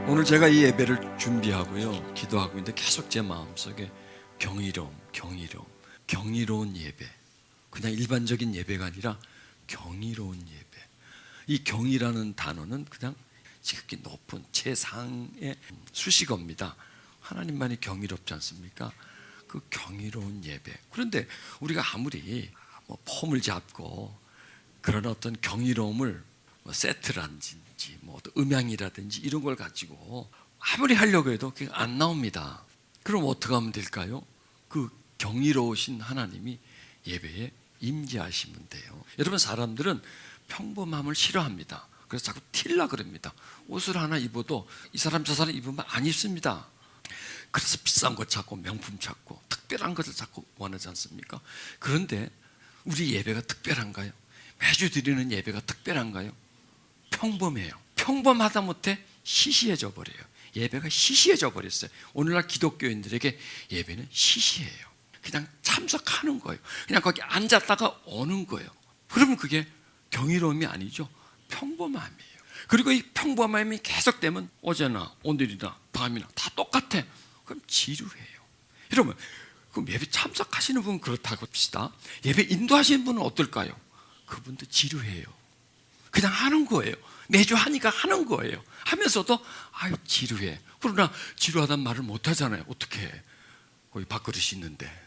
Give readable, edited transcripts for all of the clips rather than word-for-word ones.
오늘 제가 이 예배를 준비하고요 기도하고 있는데 계속 제 마음속에 경이로운 예배, 그냥 일반적인 예배가 아니라 경이로운 예배. 이 경이라는 단어는 그냥 지극히 높은 최상의 수식어입니다. 하나님만이 경이롭지 않습니까? 그 경이로운 예배. 그런데 우리가 아무리 폼을 잡고 그런 어떤 경이로움을 세트라든지 어떤 음향이라든지 이런 걸 가지고 아무리 하려고 해도 그게 안 나옵니다. 그럼 어떻게 하면 될까요? 그 경이로우신 하나님이 예배에 임재하시면 돼요. 여러분, 사람들은 평범함을 싫어합니다. 그래서 자꾸 틸라 그럽니다. 옷을 하나 입어도 이 사람 저 사람 입으면 안 입습니다. 그래서 비싼 것 찾고 명품 찾고 특별한 것을 찾고 원하지 않습니까? 그런데 우리 예배가 특별한가요? 매주 드리는 예배가 특별한가요? 평범해요. 평범하다 못해 시시해져 버려요. 예배가 시시해져 버렸어요. 오늘날 기독교인들에게 예배는 시시해요. 그냥 참석하는 거예요. 그냥 거기 앉았다가 오는 거예요. 그러면 그게 경이로움이 아니죠. 평범함이에요. 그리고 이 평범함이 계속되면 어제나 오늘이나 다음이나 다 똑같아. 그럼 지루해요. 여러분, 그럼 예배 참석하시는 분은 그렇다고 합시다. 예배 인도하시는 분은 어떨까요? 그분도 지루해요. 그냥 하는 거예요. 매주 하니까 하는 거예요. 하면서도 아유 지루해. 그러나 지루하단 말을 못 하잖아요. 어떻게 해? 거기 밥그릇이 있는데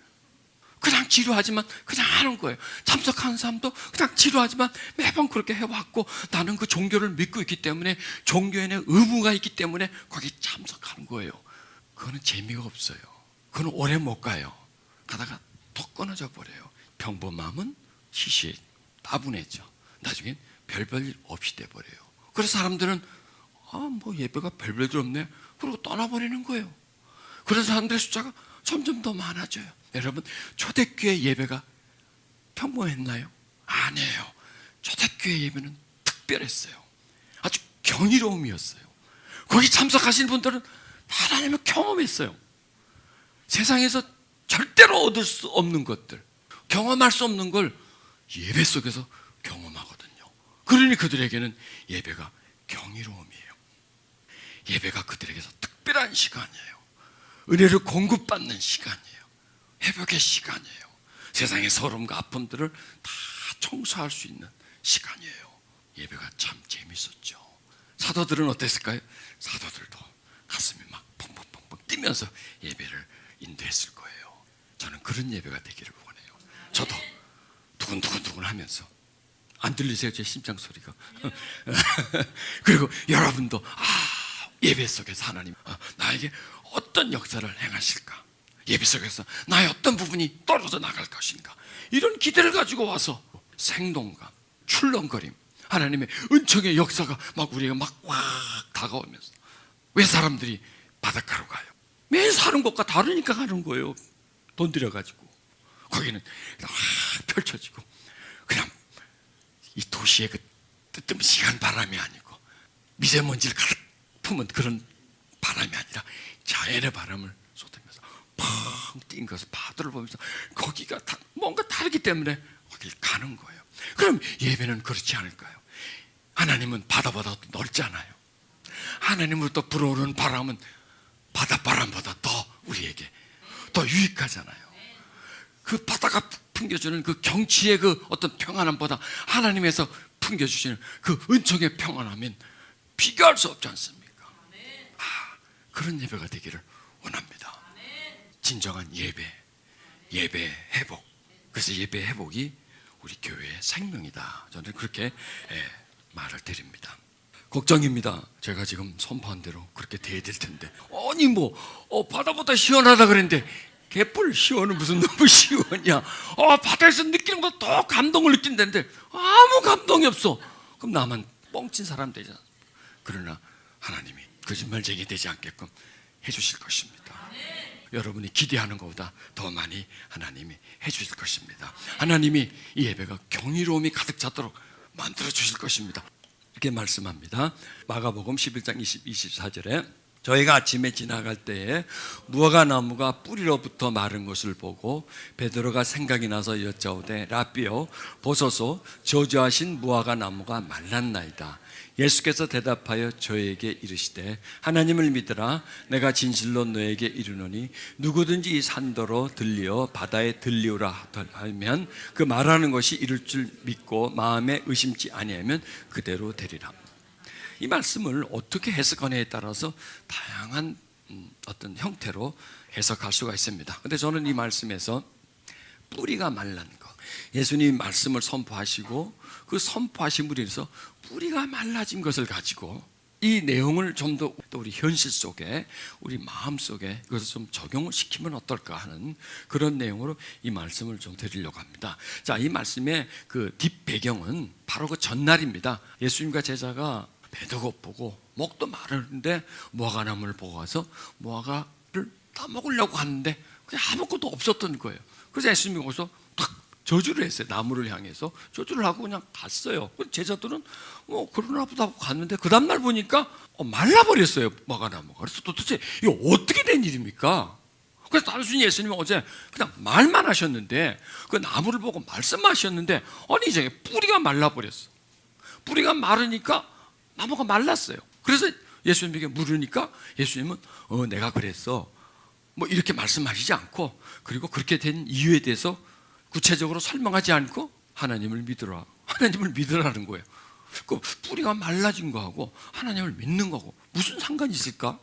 그냥 지루하지만 그냥 하는 거예요. 참석하는 사람도 그냥 지루하지만 매번 그렇게 해왔고, 나는 그 종교를 믿고 있기 때문에 종교에는 의무가 있기 때문에 거기 참석하는 거예요. 그거는 재미가 없어요. 그건 오래 못 가요. 가다가 또 끊어져 버려요. 평범함은 시시해 따분해져. 나중엔 별별 일 없이 돼버려요. 그래서 사람들은 예배가 별별도 없네 그러고 떠나버리는 거예요. 그래서 사람들의 숫자가 점점 더 많아져요. 여러분, 초대교회 예배가 평범했나요? 아니에요. 초대교회 예배는 특별했어요. 아주 경이로움이었어요. 거기 참석하신 분들은 하나님을 경험했어요. 세상에서 절대로 얻을 수 없는 것들, 경험할 수 없는 걸 예배 속에서 경험하거든요. 그러니 그들에게는 예배가 경이로움이에요. 예배가 그들에게서 특별한 시간이에요. 은혜를 공급받는 시간이에요. 회복의 시간이에요. 세상의 서름과 아픔들을 다 청소할 수 있는 시간이에요. 예배가 참 재밌었죠. 사도들은 어땠을까요? 사도들도 가슴이 막 펑펑펑펑 뛰면서 예배를 인도했을 거예요. 저는 그런 예배가 되기를 원해요. 저도 두근두근 하면서, 안 들리세요? 제 심장 소리가. 그리고 여러분도 예배 속에서 하나님 나에게 어떤 역사를 행하실까? 예배 속에서 나의 어떤 부분이 떨어져 나갈 것인가? 이런 기대를 가지고 와서 생동감, 출렁거림, 하나님의 은총의 역사가 막 우리가 막 확 다가오면서, 왜 사람들이 바닷가로 가요? 매일 사는 곳과 다르니까 가는 거예요. 돈 들여가지고. 거기는 확 펼쳐지고, 그냥 이 도시의 그 뜨뜻미시한 바람이 아니고 미세먼지를 가득 품은 그런 바람이 아니라 자연의 바람을 쏟으면서 펑 뛴 것을 파도를 보면서 거기가 뭔가 다르기 때문에 거길 가는 거예요. 그럼 예배는 그렇지 않을까요? 하나님은 바다보다 넓잖아요. 하나님으로부터 불어오는 바람은 바닷바람보다 더 우리에게 더 유익하잖아요. 그 바다가 풍겨주는 그 경치의 그 어떤 평안함보다 하나님에서 풍겨주시는 그 은총의 평안함은 비교할 수 없지 않습니까? 그런 예배가 되기를 원합니다. 진정한 예배 회복. 그래서 예배 회복이 우리 교회의 생명이다. 저는 그렇게 말을 드립니다. 걱정입니다. 제가 지금 선포한 대로 그렇게 돼야 될 텐데, 아니 바다보다 시원하다 그랬는데 개뿔 시원은 무슨 너무 시원이야. 바다에서 느끼는 것보다 더 감동을 느낀다는데 아무 감동이 없어. 그럼 나만 뻥친 사람 되잖아. 그러나 하나님이 거짓말쟁이 되지 않게끔 해주실 것입니다. 여러분이 기대하는 것보다 더 많이 하나님이 해주실 것입니다. 하나님이 이 예배가 경이로움이 가득 차도록 만들어 주실 것입니다. 이렇게 말씀합니다. 마가복음 11장 24절에 저희가 아침에 지나갈 때에 무화과 나무가 뿌리로부터 마른 것을 보고 베드로가 생각이 나서 여짜오되 라삐요 보소서 저주하신 무화과 나무가 말랐나이다. 예수께서 대답하여 저에게 이르시되 하나님을 믿으라. 내가 진실로 너에게 이르노니 누구든지 이 산더러 들리어 바다에 들리오라 하면 그 말하는 것이 이룰 줄 믿고 마음에 의심치 아니하면 그대로 되리라. 이 말씀을 어떻게 해석하느냐에 따라서 다양한 어떤 형태로 해석할 수가 있습니다. 그런데 저는 이 말씀에서 뿌리가 말란 것, 예수님 말씀을 선포하시고 그 선포하심으로 인해서 뿌리가 말라진 것을 가지고 이 내용을 좀 더 우리 현실 속에, 우리 마음 속에 그것을 좀 적용을 시키면 어떨까 하는 그런 내용으로 이 말씀을 좀 드리려고 합니다. 자, 이 말씀의 그 뒷배경은 바로 그 전날입니다. 예수님과 제자가 배도 고프고 목도 마르는데 무화과나무를 보고 와서 무화과를 따먹으려고 하는데 그냥 아무것도 없었던 거예요. 그래서 예수님이 거기서 탁 저주를 했어요. 나무를 향해서 저주를 하고 그냥 갔어요. 제자들은 그러나 보다 하고 갔는데 그 다음날 보니까 말라버렸어요, 무화과나무가. 그래서 도대체 이거 어떻게 된 일입니까? 그래서 단순히 예수님은 어제 그냥 말만 하셨는데 그 나무를 보고 말씀하셨는데 아니 이제 뿌리가 말라버렸어. 뿌리가 마르니까 나무가 말랐어요. 그래서 예수님에게 물으니까 예수님은 내가 그랬어 이렇게 말씀하시지 않고, 그리고 그렇게 된 이유에 대해서 구체적으로 설명하지 않고 하나님을 믿으라, 하나님을 믿으라는 거예요. 그 뿌리가 말라진 거하고 하나님을 믿는 거하고 무슨 상관이 있을까?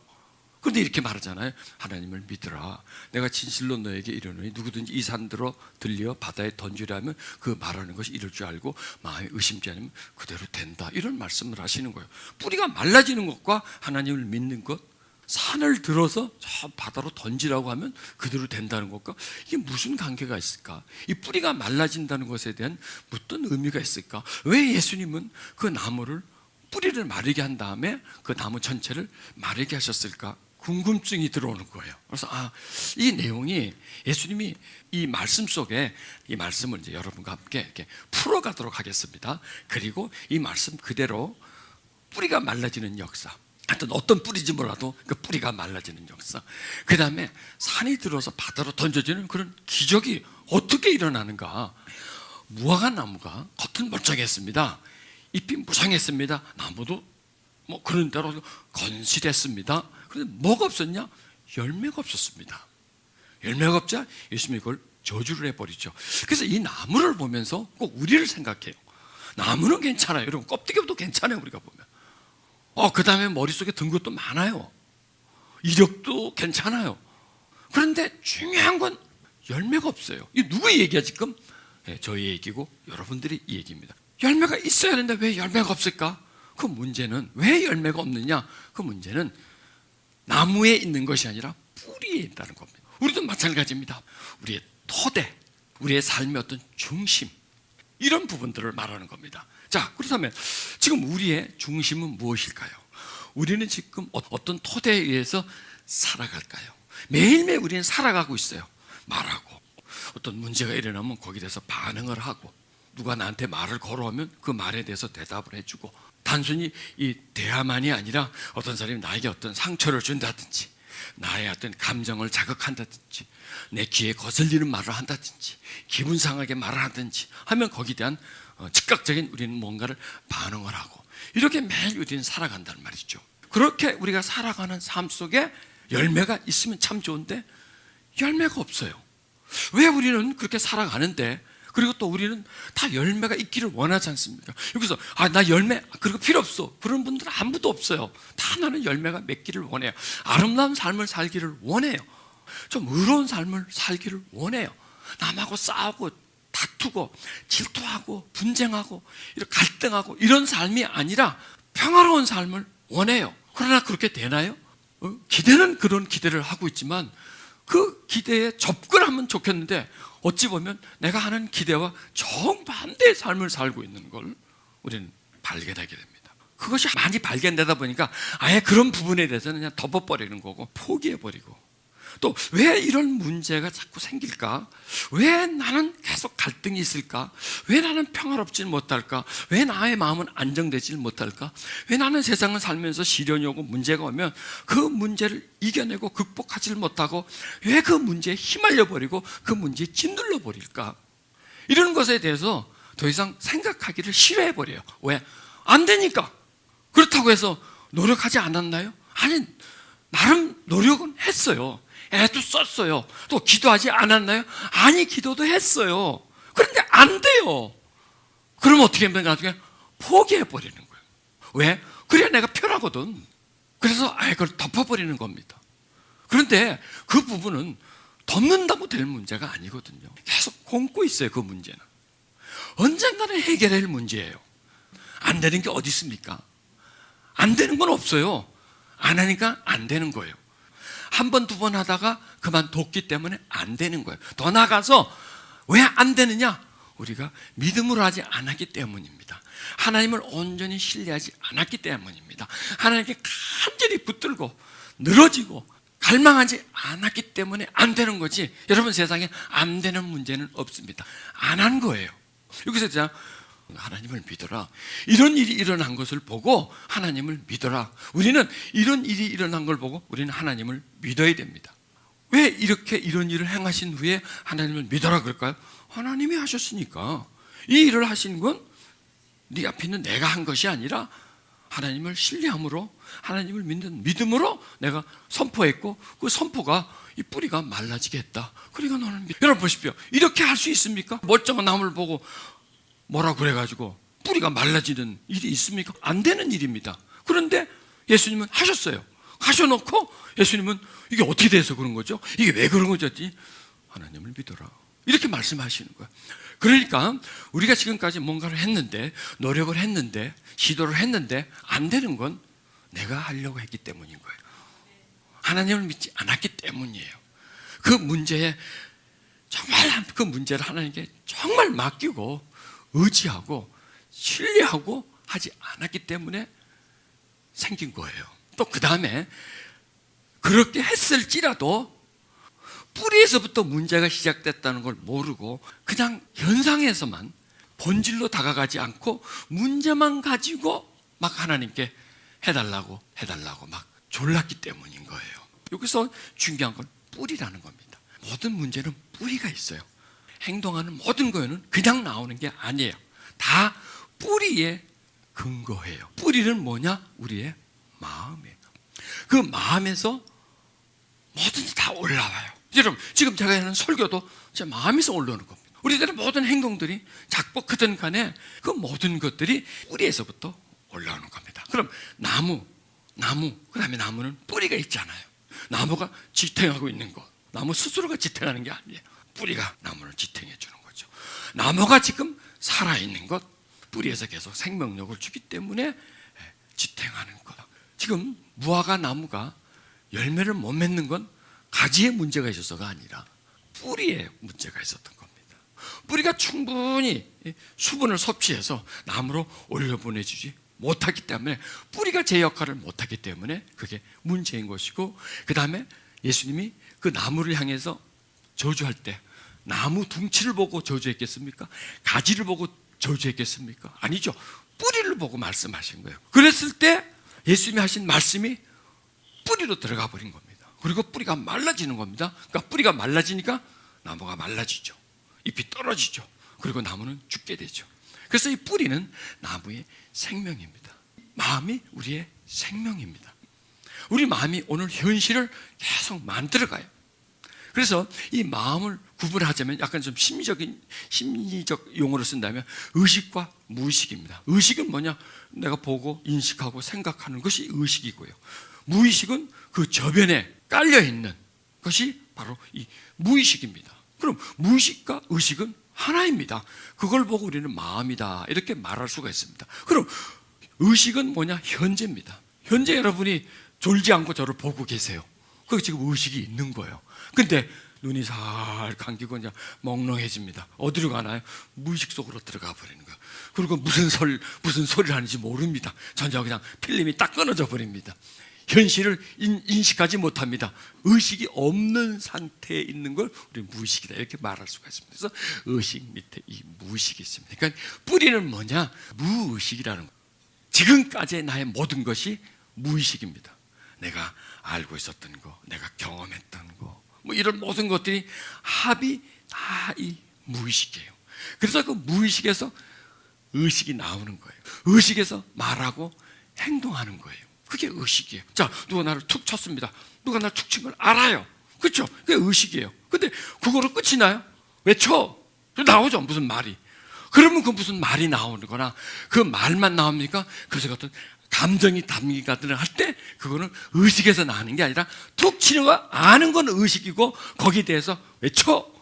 그런데 이렇게 말하잖아요. 하나님을 믿으라. 내가 진실로 너에게 이르노니 누구든지 이 산들어 들려 바다에 던지려면 그 말하는 것이 이룰 줄 알고 마음에 의심지 않으면 그대로 된다. 이런 말씀을 하시는 거예요. 뿌리가 말라지는 것과 하나님을 믿는 것, 산을 들어서 저 바다로 던지라고 하면 그대로 된다는 것과 이게 무슨 관계가 있을까? 이 뿌리가 말라진다는 것에 대한 어떤 의미가 있을까? 왜 예수님은 그 나무를 뿌리를 마르게 한 다음에 그 나무 전체를 마르게 하셨을까? 궁금증이 들어오는 거예요. 그래서 이 내용이 예수님이 이 말씀 속에 이 말씀을 이제 여러분과 함께 이렇게 풀어가도록 하겠습니다. 그리고 이 말씀 그대로 뿌리가 말라지는 역사, 하여튼 어떤 뿌리인지 몰라도 그 뿌리가 말라지는 역사, 그 다음에 산이 들어서 바다로 던져지는 그런 기적이 어떻게 일어나는가. 무화과 나무가 겉은 멀쩡했습니다. 잎이 무성했습니다. 나무도 그런 대로 건실했습니다. 그런데 뭐가 없었냐? 열매가 없었습니다. 열매가 없자 예수님이 그걸 저주를 해버리죠. 그래서 이 나무를 보면서 꼭 우리를 생각해요. 나무는 괜찮아요. 여러분 껍데기도 괜찮아요. 우리가 보면 그 다음에 머릿속에 든 것도 많아요. 이력도 괜찮아요. 그런데 중요한 건 열매가 없어요. 이 누구의 얘기야 지금? 저희 얘기고 여러분들이 이 얘기입니다. 열매가 있어야 하는데 왜 열매가 없을까? 그 문제는 왜 열매가 없느냐? 그 문제는 나무에 있는 것이 아니라 뿌리에 있다는 겁니다. 우리도 마찬가지입니다. 우리의 토대, 우리의 삶의 어떤 중심, 이런 부분들을 말하는 겁니다. 자, 그렇다면 지금 우리의 중심은 무엇일까요? 우리는 지금 어떤 토대에 의해서 살아갈까요? 매일매일 우리는 살아가고 있어요. 말하고 어떤 문제가 일어나면 거기에 대해서 반응을 하고, 누가 나한테 말을 걸어오면 그 말에 대해서 대답을 해주고, 단순히 이 대화만이 아니라 어떤 사람이 나에게 어떤 상처를 준다든지, 나의 어떤 감정을 자극한다든지, 내 귀에 거슬리는 말을 한다든지, 기분 상하게 말을 하든지 하면 거기에 대한 즉각적인 우리는 뭔가를 반응을 하고, 이렇게 매일 우리는 살아간다는 말이죠. 그렇게 우리가 살아가는 삶 속에 열매가 있으면 참 좋은데 열매가 없어요. 왜 우리는 그렇게 살아가는데, 그리고 또 우리는 다 열매가 있기를 원하지 않습니까? 여기서 나 열매 그리고 필요 없어, 그런 분들은 아무도 없어요. 다 나는 열매가 맺기를 원해요. 아름다운 삶을 살기를 원해요. 좀 의로운 삶을 살기를 원해요. 남하고 싸우고 다투고 질투하고 분쟁하고 이렇게 갈등하고 이런 삶이 아니라 평화로운 삶을 원해요. 그러나 그렇게 되나요? 기대는 그런 기대를 하고 있지만 그 기대에 접근하면 좋겠는데 어찌 보면 내가 하는 기대와 정반대의 삶을 살고 있는 걸 우리는 발견하게 됩니다. 그것이 많이 발견되다 보니까 아예 그런 부분에 대해서는 그냥 덮어버리는 거고 포기해버리고, 또 왜 이런 문제가 자꾸 생길까? 왜 나는 계속 갈등이 있을까? 왜 나는 평화롭지 못할까? 왜 나의 마음은 안정되지 못할까? 왜 나는 세상을 살면서 시련이 오고 문제가 오면 그 문제를 이겨내고 극복하지 못하고 왜 그 문제에 휘말려 버리고 그 문제에 짓눌러 버릴까? 이런 것에 대해서 더 이상 생각하기를 싫어해 버려요. 왜? 안 되니까. 그렇다고 해서 노력하지 않았나요? 아니, 나름 노력은 했어요. 애도 썼어요. 또 기도하지 않았나요? 아니, 기도도 했어요. 그런데 안 돼요. 그럼 어떻게 하면 나중에 포기해버리는 거예요. 왜? 그래야 내가 편하거든. 그래서 그걸 덮어버리는 겁니다. 그런데 그 부분은 덮는다고 될 문제가 아니거든요. 계속 곰고 있어요. 그 문제는 언젠가는 해결할 문제예요. 안 되는 게 어디 있습니까? 안 되는 건 없어요. 안 하니까 안 되는 거예요. 한 번, 두 번 하다가 그만뒀기 때문에 안 되는 거예요. 더 나아가서 왜 안 되느냐? 우리가 믿음으로 하지 않았기 때문입니다. 하나님을 온전히 신뢰하지 않았기 때문입니다. 하나님께 간절히 붙들고 늘어지고 갈망하지 않았기 때문에 안 되는 거지. 여러분, 세상에 안 되는 문제는 없습니다. 안 한 거예요. 여기서 그냥 하나님을 믿어라. 이런 일이 일어난 것을 보고 하나님을 믿어라. 우리는 이런 일이 일어난 걸 보고 우리는 하나님을 믿어야 됩니다. 왜 이렇게 이런 일을 행하신 후에 하나님을 믿어라 그럴까요? 하나님이 하셨으니까. 이 일을 하신 건 네 앞에 있는 내가 한 것이 아니라 하나님을 신뢰함으로, 하나님을 믿는 믿음으로 내가 선포했고, 그 선포가 이 뿌리가 말라지게 했다. 그러니까 너는 여러분 보십시오. 이렇게 할 수 있습니까? 멀쩡한 나무를 보고 뭐라 그래가지고 뿌리가 말라지는 일이 있습니까? 안 되는 일입니다. 그런데 예수님은 하셨어요. 하셔놓고 예수님은 이게 어떻게 돼서 그런 거죠? 이게 왜 그런 거지? 하나님을 믿어라. 이렇게 말씀하시는 거예요. 그러니까 우리가 지금까지 뭔가를 했는데, 노력을 했는데, 시도를 했는데 안 되는 건 내가 하려고 했기 때문인 거예요. 하나님을 믿지 않았기 때문이에요. 그 문제에 정말 그 문제를 하나님께 정말 맡기고 의지하고 신뢰하고 하지 않았기 때문에 생긴 거예요. 또 그 다음에 그렇게 했을지라도 뿌리에서부터 문제가 시작됐다는 걸 모르고 그냥 현상에서만 본질로 다가가지 않고 문제만 가지고 막 하나님께 해달라고 막 졸랐기 때문인 거예요. 여기서 중요한 건 뿌리라는 겁니다. 모든 문제는 뿌리가 있어요. 행동하는 모든 거에는 그냥 나오는 게 아니에요. 다 뿌리에 근거해요. 뿌리는 뭐냐? 우리의 마음이에요. 그 마음에서 뭐든지 다 올라와요. 여러분, 지금 제가 하는 설교도 제 마음에서 올라오는 겁니다. 우리들의 모든 행동들이 작복하든 간에 그 모든 것들이 뿌리에서부터 올라오는 겁니다. 그럼 나무, 그 다음에 나무는 뿌리가 있잖아요. 나무가 지탱하고 있는 것, 나무 스스로가 지탱하는 게 아니에요. 뿌리가 나무를 지탱해 주는 거죠. 나무가 지금 살아있는 것, 뿌리에서 계속 생명력을 주기 때문에 지탱하는 거다. 지금 무화과 나무가 열매를 못 맺는 건 가지에 문제가 있어서가 아니라 뿌리에 문제가 있었던 겁니다. 뿌리가 충분히 수분을 섭취해서 나무로 올려보내주지 못하기 때문에, 뿌리가 제 역할을 못하기 때문에 그게 문제인 것이고, 그 다음에 예수님이 그 나무를 향해서 저주할 때 나무 둥치를 보고 저주했겠습니까? 가지를 보고 저주했겠습니까? 아니죠. 뿌리를 보고 말씀하신 거예요. 그랬을 때 예수님이 하신 말씀이 뿌리로 들어가 버린 겁니다. 그리고 뿌리가 말라지는 겁니다. 그러니까 뿌리가 말라지니까 나무가 말라지죠. 잎이 떨어지죠. 그리고 나무는 죽게 되죠. 그래서 이 뿌리는 나무의 생명입니다. 마음이 우리의 생명입니다. 우리 마음이 오늘 현실을 계속 만들어가요. 그래서 이 마음을 구분하자면 약간 좀 심리적 용어로 쓴다면 의식과 무의식입니다. 의식은 뭐냐? 내가 보고 인식하고 생각하는 것이 의식이고요. 무의식은 그 저변에 깔려있는 것이 바로 이 무의식입니다. 그럼 무의식과 의식은 하나입니다. 그걸 보고 우리는 마음이다 이렇게 말할 수가 있습니다. 그럼 의식은 뭐냐? 현재입니다. 현재 여러분이 졸지 않고 저를 보고 계세요. 그게 지금 의식이 있는 거예요. 근데 눈이 살 감기고 이제 멍롱해집니다. 어디로 가나요? 무의식 속으로 들어가 버리는 거예요. 그리고 무슨 소리를 하는지 모릅니다. 전혀 그냥 필름이 딱 끊어져 버립니다. 현실을 인식하지 못합니다. 의식이 없는 상태에 있는 걸 우리 무의식이다 이렇게 말할 수가 있습니다. 그래서 의식 밑에 이 무의식이 있습니다. 그러니까 뿌리는 뭐냐? 무의식이라는 거예요. 지금까지의 나의 모든 것이 무의식입니다. 내가 알고 있었던 거, 내가 경험했던 거, 뭐 이런 모든 것들이 합이 다 이 무의식이에요. 그래서 그 무의식에서 의식이 나오는 거예요. 의식에서 말하고 행동하는 거예요. 그게 의식이에요. 자, 누가 나를 툭 쳤습니다. 누가 나를 툭 친 걸 알아요. 그렇죠? 그게 의식이에요. 근데 그거로 끝이 나요? 왜 쳐? 나오죠, 무슨 말이. 그러면 그 무슨 말이 나오는 거나 그 말만 나옵니까? 그래서 어떤 감정이 담기가든 할 때 그거는 의식에서 나는 게 아니라 툭 치는 거 아는 건 의식이고 거기에 대해서 왜 쳐?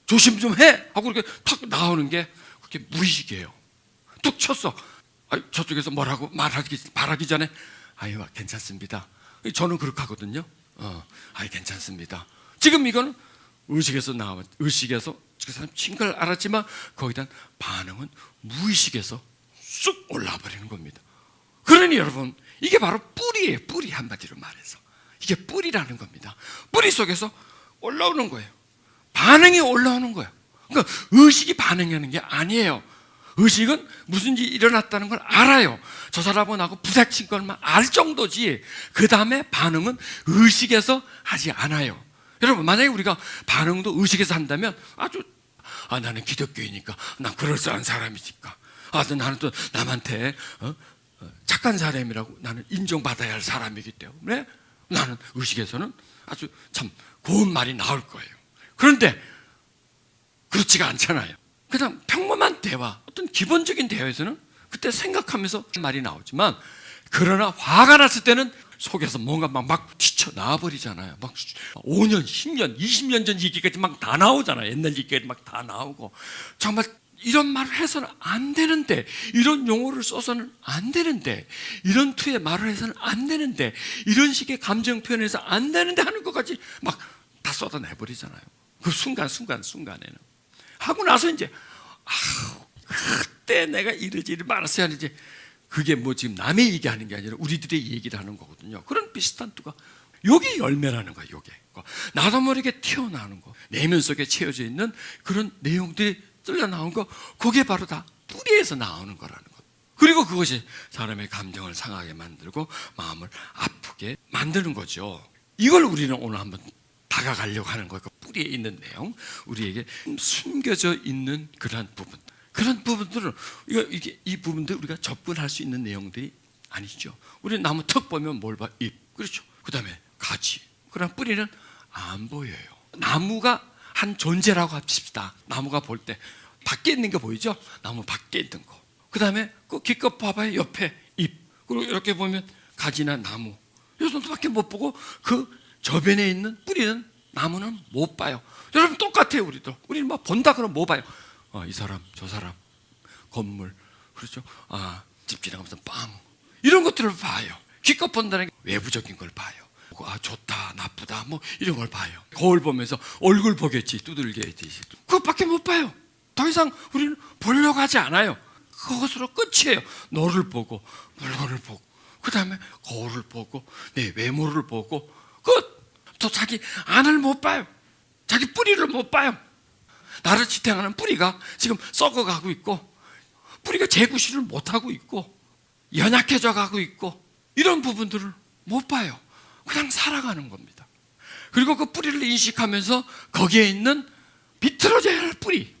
조심 좀 해! 하고 이렇게 탁 나오는 게 그게 무의식이에요. 툭 쳤어. 저쪽에서 뭐라고 말하기 전에 아유 괜찮습니다. 저는 그렇게 하거든요. 괜찮습니다. 지금 이거는 의식에서 그 사람 친 걸 알았지만 거기에 대한 반응은 무의식에서 쑥 올라와 버리는 겁니다. 그러니 여러분 이게 바로 뿌리예요. 뿌리 한마디로 말해서 이게 뿌리라는 겁니다. 뿌리 속에서 올라오는 거예요. 반응이 올라오는 거예요. 그러니까 의식이 반응하는 게 아니에요. 의식은 무슨 일이 일어났다는 걸 알아요. 저 사람은 하고 부닥친 것만 알 정도지 그 다음에 반응은 의식에서 하지 않아요. 여러분 만약에 우리가 반응도 의식에서 한다면 나는 기독교이니까 난 그럴싸한 사람이니까 나는 또 남한테 착한 사람이라고 나는 인정받아야 할 사람이기 때문에 나는 의식에서는 아주 참 고운 말이 나올 거예요. 그런데 그렇지가 않잖아요. 그냥 평범한 대화, 어떤 기본적인 대화에서는 그때 생각하면서 말이 나오지만 그러나 화가 났을 때는 속에서 뭔가 막 튀쳐나와 버리잖아요. 막 5년, 10년, 20년 전 얘기까지 막 다 나오잖아요. 옛날 얘기까지 막 다 나오고 정말 이런 말을 해서는 안 되는데 이런 용어를 써서는 안 되는데 이런 투의 말을 해서는 안 되는데 이런 식의 감정 표현해서 안 되는데 하는 것까지 막 다 쏟아내버리잖아요. 그 순간에는 하고 나서 이제 그때 내가 이러지 말았어야 하는지 그게 뭐 지금 남의 얘기하는 게 아니라 우리들의 얘기를 하는 거거든요. 그런 비슷한 뚜가 요게 열매라는 거야. 요게 나도 모르게 튀어나오는 거 내면 속에 채워져 있는 그런 내용들이 뚫려 나온 거 그게 바로 다 뿌리에서 나오는 거라는 거. 그리고 그것이 사람의 감정을 상하게 만들고 마음을 아프게 만드는 거죠. 이걸 우리는 오늘 한번 다가가려고 하는 거예요. 그 뿌리에 있는 내용, 우리에게 숨겨져 있는 그런 부분들은 이 부분들 우리가 접근할 수 있는 내용들이 아니죠. 우리 나무 턱 보면 뭘 봐? 잎, 그렇죠. 그 다음에 가지. 그러나 뿌리는 안 보여요. 나무가 한 존재라고 합시다. 나무가 볼 때 밖에 있는 게 보이죠? 나무 밖에 있는 거. 그 다음에 그 기껏 봐봐요. 옆에 잎. 그리고 이렇게 보면 가지나 나무. 요정도밖에 못 보고 그 저변에 있는 뿌리는 나무는 못 봐요. 여러분 똑같아요. 우리는 막 본다 그러면 뭐 봐요? 이 사람, 저 사람, 건물, 그렇죠? 집 지나가면서 빵 이런 것들을 봐요. 기껏 본다는 게 외부적인 걸 봐요. 좋다, 나쁘다, 뭐 이런 걸 봐요. 거울 보면서 얼굴 보겠지, 두들겨야지. 그것밖에 못 봐요. 더 이상 우리는 보려고 하지 않아요. 그것으로 끝이에요. 너를 보고, 물건을 보고, 그 다음에 거울을 보고, 내 외모를 보고, 또 자기 안을 못 봐요. 자기 뿌리를 못 봐요. 나를 지탱하는 뿌리가 지금 썩어가고 있고, 뿌리가 재구실을 못하고 있고, 연약해져 가고 있고, 이런 부분들을 못 봐요. 그냥 살아가는 겁니다. 그리고 그 뿌리를 인식하면서 거기에 있는 비틀어져야 할 뿌리,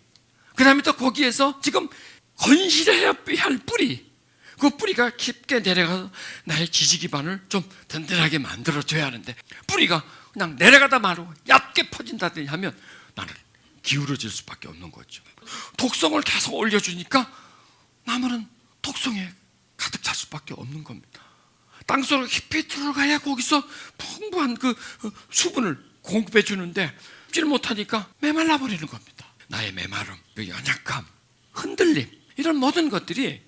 그 다음에 또 거기에서 지금 건실해야 할 뿌리, 그 뿌리가 깊게 내려가서 나의 지지 기반을 좀 든든하게 만들어줘야 하는데 뿌리가 그냥 내려가다 말고 얕게 퍼진다든지 하면 나는 기울어질 수밖에 없는 거죠. 독성을 계속 올려주니까 나무는 독성에 가득 찰 수밖에 없는 겁니다. 땅속으로 깊이 들어가야 거기서 풍부한 그 수분을 공급해 주는데 질 못하니까 메말라 버리는 겁니다. 나의 메마름, 연약함, 흔들림 이런 모든 것들이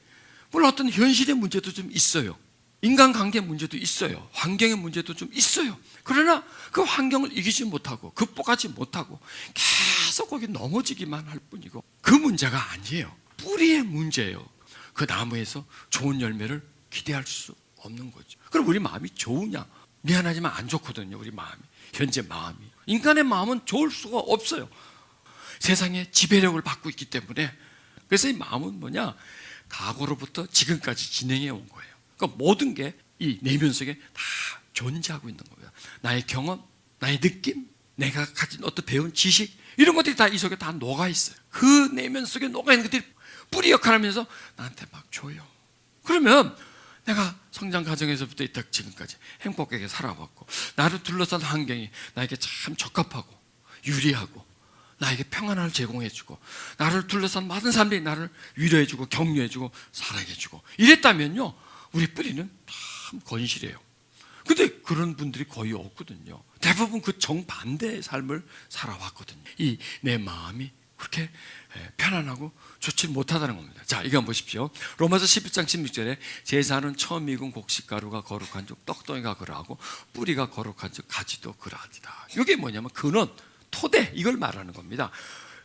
물론 어떤 현실의 문제도 좀 있어요. 인간관계 문제도 있어요. 환경의 문제도 좀 있어요. 그러나 그 환경을 이기지 못하고 극복하지 못하고 계속 거기 넘어지기만 할 뿐이고 그 문제가 아니에요. 뿌리의 문제예요. 그 나무에서 좋은 열매를 기대할 수 없는 거죠. 그럼 우리 마음이 좋으냐? 미안하지만 안 좋거든요. 우리 마음이, 현재 마음이. 인간의 마음은 좋을 수가 없어요. 세상에 지배력을 받고 있기 때문에. 그래서 이 마음은 뭐냐? 과거로부터 지금까지 진행해 온 거예요. 그러니까 모든 게 이 내면 속에 다 존재하고 있는 겁니다. 나의 경험, 나의 느낌, 내가 가진 어떤 배운 지식, 이런 것들이 다 이 속에 다 녹아 있어요. 그 내면 속에 녹아 있는 것들이 뿌리 역할을 하면서 나한테 막 줘요. 그러면 내가 성장 과정에서부터 이따 지금까지 행복하게 살아왔고, 나를 둘러싼 환경이 나에게 참 적합하고 유리하고 나에게 평안을 제공해주고, 나를 둘러싼 많은 사람들이 나를 위로해주고 격려해주고 사랑해주고 이랬다면요, 우리 뿌리는 참 건실해요. 근데 그런 분들이 거의 없거든요. 대부분 그 정반대의 삶을 살아왔거든요. 이 내 마음이 그렇게 편안하고 좋지 못하다는 겁니다. 자, 이거 한번 보십시오. 로마서 11장 16절에 제사는 처음 익은 곡식가루가 거룩한 즉 떡덩이가 그러하고 뿌리가 거룩한 즉 가지도 그러하리라. 이게 뭐냐면 근원, 토대, 이걸 말하는 겁니다.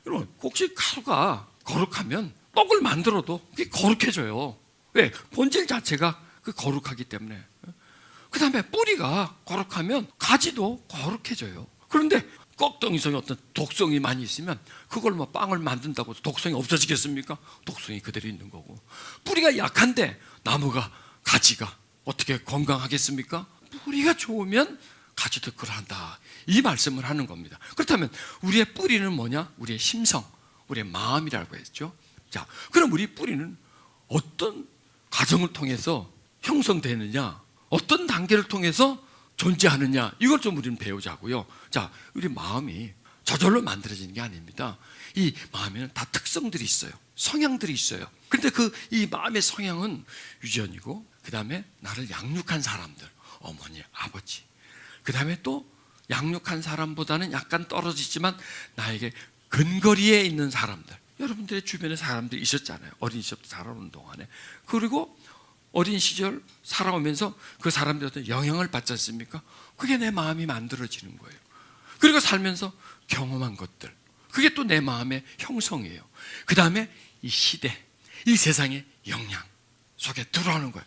여러분, 곡식가루가 거룩하면 떡을 만들어도 그게 거룩해져요. 왜? 본질 자체가 그 거룩하기 때문에. 그 다음에 뿌리가 거룩하면 가지도 거룩해져요. 그런데 꺽덩이 속에 어떤 독성이 많이 있으면 그걸 뭐 빵을 만든다고 독성이 없어지겠습니까? 독성이 그대로 있는 거고. 뿌리가 약한데 나무가, 가지가 어떻게 건강하겠습니까? 뿌리가 좋으면 가지도 그러한다, 이 말씀을 하는 겁니다. 그렇다면 우리의 뿌리는 뭐냐? 우리의 심성, 우리의 마음이라고 했죠. 자, 그럼 우리 뿌리는 어떤 과정을 통해서 형성되느냐, 어떤 단계를 통해서 존재하느냐, 이걸 좀 우리는 배우자고요. 자, 우리 마음이 저절로 만들어지는 게 아닙니다. 이 마음에는 다 특성들이 있어요. 성향들이 있어요. 그런데 이 마음의 성향은 유전이고, 그 다음에 나를 양육한 사람들, 어머니, 아버지, 그 다음에 또 양육한 사람보다는 약간 떨어지지만 나에게 근거리에 있는 사람들, 여러분들의 주변에 사람들이 있었잖아요. 어린 시절부터 살아오는 동안에. 그리고 어린 시절 살아오면서 그 사람들한테 영향을 받지 않습니까? 그게 내 마음이 만들어지는 거예요. 그리고 살면서 경험한 것들, 그게 또 내 마음의 형성이에요. 그 다음에 이 시대, 이 세상의 영향 속에 들어오는 거예요.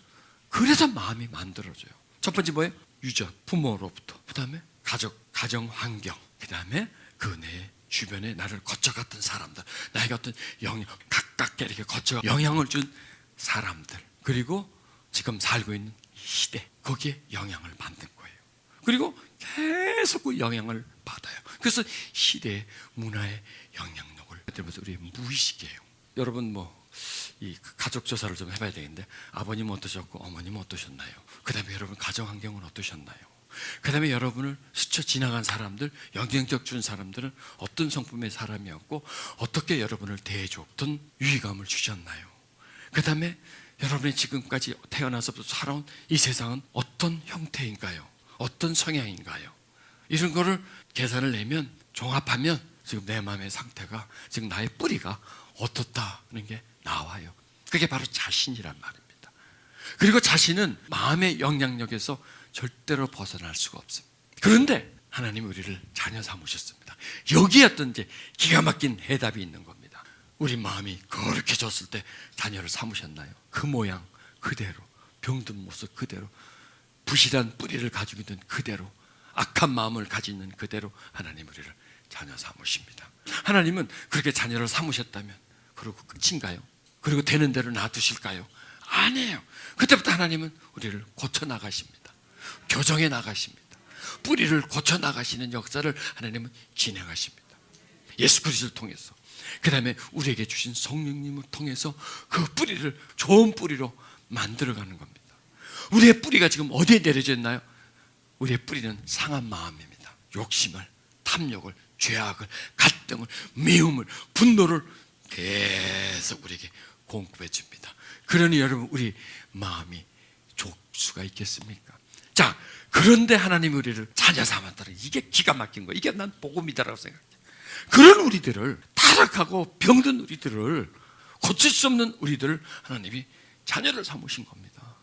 그래서 마음이 만들어져요. 첫 번째 뭐예요? 유전, 부모로부터. 그 다음에 가정 환경. 그 다음에 그 내 주변에 나를 거쳐갔던 사람들, 나에게 어떤 영향, 가깝게 이렇게 거쳐 영향을 준 사람들, 그리고 지금 살고 있는 시대, 거기에 영향을 받는 거예요. 그리고 계속 그 영향을 받아요. 그래서 시대의 문화의 영향력을 그때부터 우리 무의식이에요. 여러분 이 가족 조사를 좀 해봐야 되겠는데, 아버님은 어떠셨고 어머님은 어떠셨나요? 그 다음에 여러분 가정 환경은 어떠셨나요? 그 다음에 여러분을 스쳐 지나간 사람들, 영향력 준 사람들은 어떤 성품의 사람이었고 어떻게 여러분을 대해줬던 유의감을 주셨나요? 그 다음에 여러분이 지금까지 태어나서부터 살아온 이 세상은 어떤 형태인가요? 어떤 성향인가요? 이런 거를 계산을 내면, 종합하면 지금 내 마음의 상태가, 지금 나의 뿌리가 어떻다는 게 나와요. 그게 바로 자신이란 말입니다. 그리고 자신은 마음의 영향력에서 절대로 벗어날 수가 없습니다. 그런데 하나님이 우리를 자녀 삼으셨습니다. 여기에 어떤 이제 기가 막힌 해답이 있는 겁니다. 우리 마음이 거룩해졌을 때 자녀를 삼으셨나요? 그 모양 그대로, 병든 모습 그대로, 부실한 뿌리를 가지고 있는 그대로, 악한 마음을 가지고 있는 그대로 하나님 우리를 자녀 삼으십니다. 하나님은 그렇게 자녀를 삼으셨다면 그리고 끝인가요? 그리고 되는 대로 놔두실까요? 아니에요. 그때부터 하나님은 우리를 고쳐나가십니다. 교정해 나가십니다. 뿌리를 고쳐나가시는 역사를 하나님은 진행하십니다. 예수 그리스도를 통해서, 그 다음에 우리에게 주신 성령님을 통해서 그 뿌리를 좋은 뿌리로 만들어가는 겁니다. 우리의 뿌리가 지금 어디에 내려져 있나요? 우리의 뿌리는 상한 마음입니다. 욕심을, 탐욕을, 죄악을, 갈등을, 미움을, 분노를 계속 우리에게 공급해 줍니다. 그러니 여러분, 우리 마음이 좋을 수가 있겠습니까? 자, 그런데 하나님이 우리를 자녀 삼았다는, 이게 기가 막힌 거예요. 이게 난 복음이다라고 생각해요. 그런 우리들을, 타락하고 병든 우리들을, 고칠 수 없는 우리들을 하나님이 자녀를 삼으신 겁니다.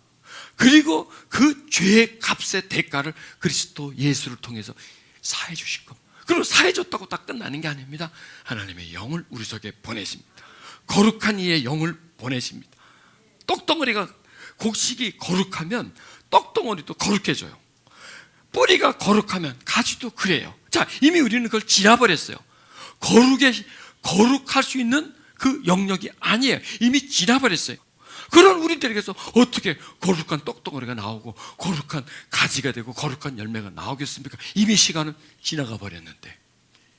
그리고 그 죄의 값의 대가를 그리스도 예수를 통해서 사해 주신 겁니다. 그리고 사해 줬다고 딱 끝나는 게 아닙니다. 하나님의 영을 우리 속에 보내십니다. 거룩한 이의 영을 보내십니다. 떡덩어리가, 곡식이 거룩하면 떡덩어리도 거룩해져요. 뿌리가 거룩하면 가지도 그래요. 자, 이미 우리는 그걸 지나버렸어요. 거룩할 수 있는 그 영역이 아니에요. 이미 지나버렸어요. 그런 우리들에게서 어떻게 거룩한 떡덩어리가 나오고 거룩한 가지가 되고 거룩한 열매가 나오겠습니까? 이미 시간은 지나가 버렸는데.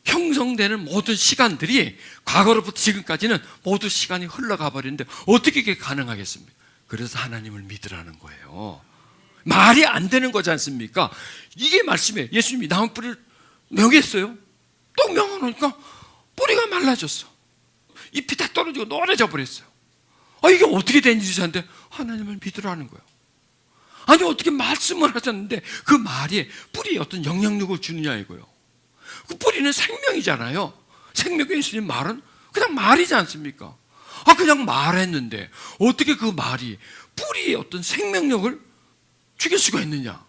형성되는 모든 시간들이 과거로부터 지금까지는 모두 시간이 흘러가 버리는데 어떻게 그게 가능하겠습니까? 그래서 하나님을 믿으라는 거예요. 말이 안 되는 거지 않습니까? 이게 말씀이에요. 예수님이 나무 뿌리를 명했어요. 또 명하니까 뿌리가 말라졌어. 잎이 다 떨어지고 노래져 버렸어요. 이게 어떻게 된 일이었는데 하나님을 믿으라는 거예요. 아니 어떻게 말씀을 하셨는데 그 말이 뿌리에 어떤 영향력을 주느냐 이거예요. 그 뿌리는 생명이잖아요. 생명의 예수님 말은 그냥 말이지 않습니까? 그냥 말했는데 어떻게 그 말이 뿌리에 어떤 생명력을 죽일 수가 있느냐?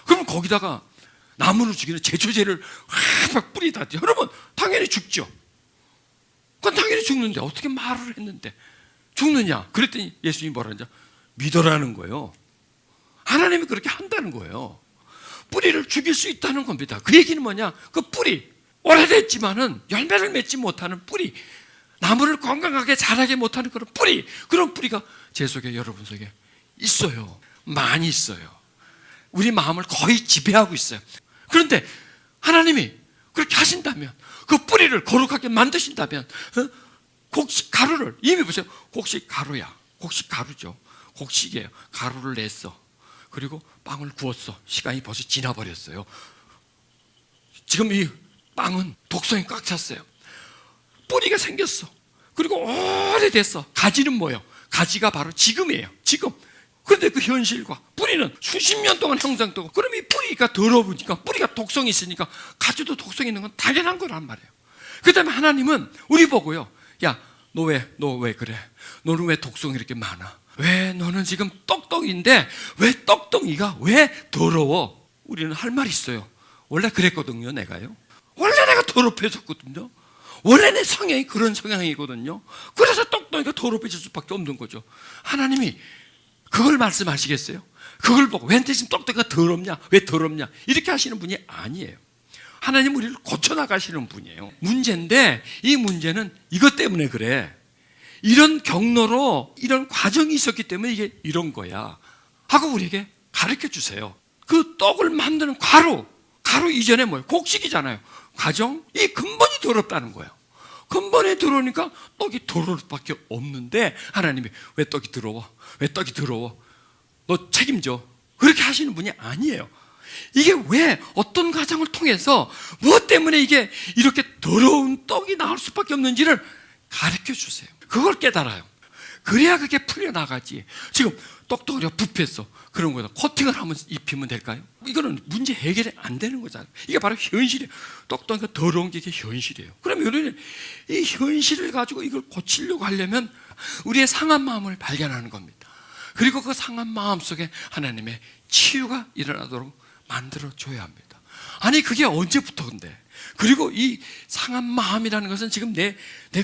그럼 거기다가 나무를 죽이는 제초제를 막 뿌리다 여러분 당연히 죽죠. 그건 당연히 죽는데 어떻게 말을 했는데 죽느냐? 그랬더니 예수님이 뭐라 하냐? 믿어라는 거예요. 하나님이 그렇게 한다는 거예요. 뿌리를 죽일 수 있다는 겁니다. 그 얘기는 뭐냐? 그 뿌리, 오래됐지만은 열매를 맺지 못하는 뿌리, 나무를 건강하게 자라게 못하는 그런 뿌리, 그런 뿌리가 제 속에 여러분 속에 있어요. 많이 있어요. 우리 마음을 거의 지배하고 있어요. 그런데 하나님이 그렇게 하신다면, 그 뿌리를 거룩하게 만드신다면, 곡식 가루를 이미 보세요. 곡식 가루야. 곡식 가루죠. 곡식이에요. 가루를 냈어. 그리고 빵을 구웠어. 시간이 벌써 지나버렸어요. 지금 이 빵은 독성이 꽉 찼어요. 뿌리가 생겼어. 그리고 오래됐어. 가지는 뭐예요? 가지가 바로 지금이에요. 지금. 그런데 그 현실과 뿌리는 수십 년 동안 형성되고, 그럼 이 뿌리가 더러우니까, 뿌리가 독성이 있으니까 가지도 독성이 있는 건 당연한 거란 말이에요. 그 다음에 하나님은 우리 보고요, 야, 너 왜 그래? 너는 왜 독성이 이렇게 많아? 왜 너는 지금 떡덩이인데 왜 떡덩이가 왜 더러워? 우리는 할 말이 있어요. 원래 그랬거든요. 내가요. 원래 내가 더럽혀졌거든요. 원래 내 성향이 그런 성향이거든요. 그래서 떡덩이가 더럽혀질 수밖에 없는 거죠. 하나님이 그걸 말씀하시겠어요? 그걸 보고 왜 지금 떡덩이가 더럽냐? 왜 더럽냐? 이렇게 하시는 분이 아니에요. 하나님 우리를 고쳐나가시는 분이에요. 문제인데 이 문제는 이것 때문에 그래. 이런 경로로 이런 과정이 있었기 때문에 이게 이런 거야 하고 우리에게 가르쳐 주세요. 그 떡을 만드는 가루 이전에 뭐예요? 곡식이잖아요. 과정, 이 근본이 더럽다는 거예요. 근본에 들어오니까 떡이 더러울 수밖에 없는데 하나님이 왜 떡이 더러워? 왜 떡이 더러워? 너 책임져. 그렇게 하시는 분이 아니에요. 이게 왜 어떤 과정을 통해서 무엇 때문에 이게 이렇게 더러운 떡이 나올 수밖에 없는지를 가르쳐 주세요. 그걸 깨달아요. 그래야 그게 풀려나가지. 지금 떡덩이가 부패했어. 그런 거다 코팅을 한번 입히면 될까요? 이거는 문제 해결이 안 되는 거잖아요. 이게 바로 현실이에요. 떡덩이가 더러운 게 이게 현실이에요. 그러면 우리는 이 현실을 가지고 이걸 고치려고 하려면 우리의 상한 마음을 발견하는 겁니다. 그리고 그 상한 마음 속에 하나님의 치유가 일어나도록 만들어줘야 합니다. 아니 그게 언제부터인데? 그리고 이 상한 마음이라는 것은 지금 내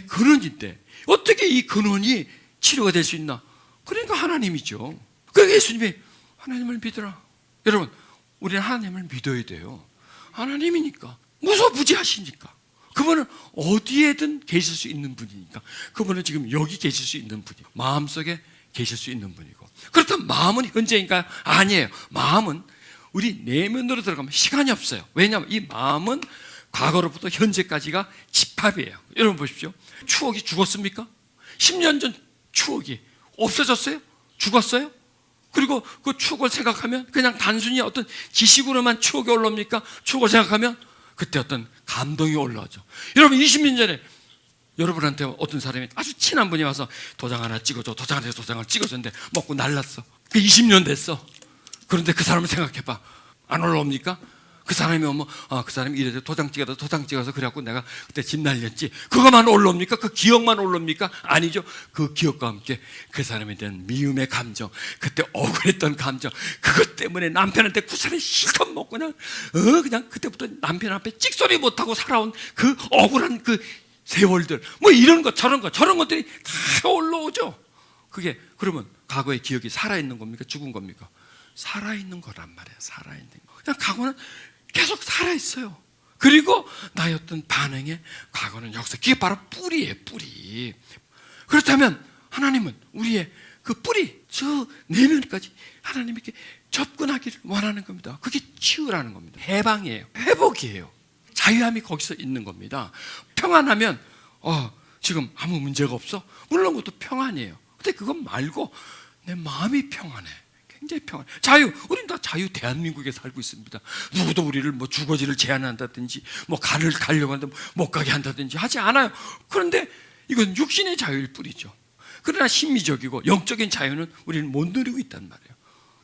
근원인데 어떻게 이 근원이 치료가 될 수 있나? 그러니까 하나님이죠. 그러니까 예수님이 하나님을 믿어라. 여러분 우리는 하나님을 믿어야 돼요. 하나님이니까 무소부지하시니까 그분은 어디에든 계실 수 있는 분이니까 그분은 지금 여기 계실 수 있는 분이고 마음속에 계실 수 있는 분이고 그렇다면 마음은 현재인가요? 아니에요. 마음은 우리 내면으로 들어가면 시간이 없어요. 왜냐하면 이 마음은 과거로부터 현재까지가 집합이에요. 여러분 보십시오. 추억이 죽었습니까? 10년 전 추억이 없어졌어요? 죽었어요? 그리고 그 추억을 생각하면 그냥 단순히 어떤 지식으로만 추억이 올라옵니까? 추억을 생각하면 그때 어떤 감동이 올라오죠. 여러분 20년 전에 여러분한테 어떤 사람이 아주 친한 분이 와서 도장 하나 찍어줘. 도장을 찍어줬는데 먹고 날랐어. 그 20년 됐어. 그런데 그 사람을 생각해봐. 안 올라옵니까? 그 사람이 오면 그 사람이 이래서 도장 찍어서 그래갖고 내가 그때 집 날렸지. 그것만 올라옵니까? 그 기억만 올라옵니까? 아니죠. 그 기억과 함께 그 사람에 대한 미움의 감정, 그때 억울했던 감정, 그것 때문에 남편한테 구살을 실컷 먹고 그냥 그때부터 남편 앞에 찍소리 못하고 살아온 그 억울한 그 세월들, 뭐 이런 것 저런 것들이 다 올라오죠. 그게 그러면 과거의 기억이 살아있는 겁니까? 죽은 겁니까? 살아있는 거란 말이에요. 살아있는 거. 그냥 과거는 계속 살아있어요. 그리고 나의 어떤 반응에 과거는 역사, 그게 바로 뿌리예요. 뿌리. 그렇다면 하나님은 우리의 그 뿌리, 저 내면까지 하나님께 접근하기를 원하는 겁니다. 그게 치유라는 겁니다. 해방이에요. 회복이에요. 자유함이 거기서 있는 겁니다. 평안하면 지금 아무 문제가 없어? 물론 그것도 평안이에요. 근데 그건 말고 내 마음이 평안해. 굉장히 평안해. 자유, 우린 다 자유 대한민국에 살고 있습니다. 누구도 우리를 뭐 주거지를 제한한다든지 뭐 가를 가려고 하는데 못 가게 한다든지 하지 않아요. 그런데 이건 육신의 자유일 뿐이죠. 그러나 심리적이고 영적인 자유는 우리는 못 누리고 있단 말이에요.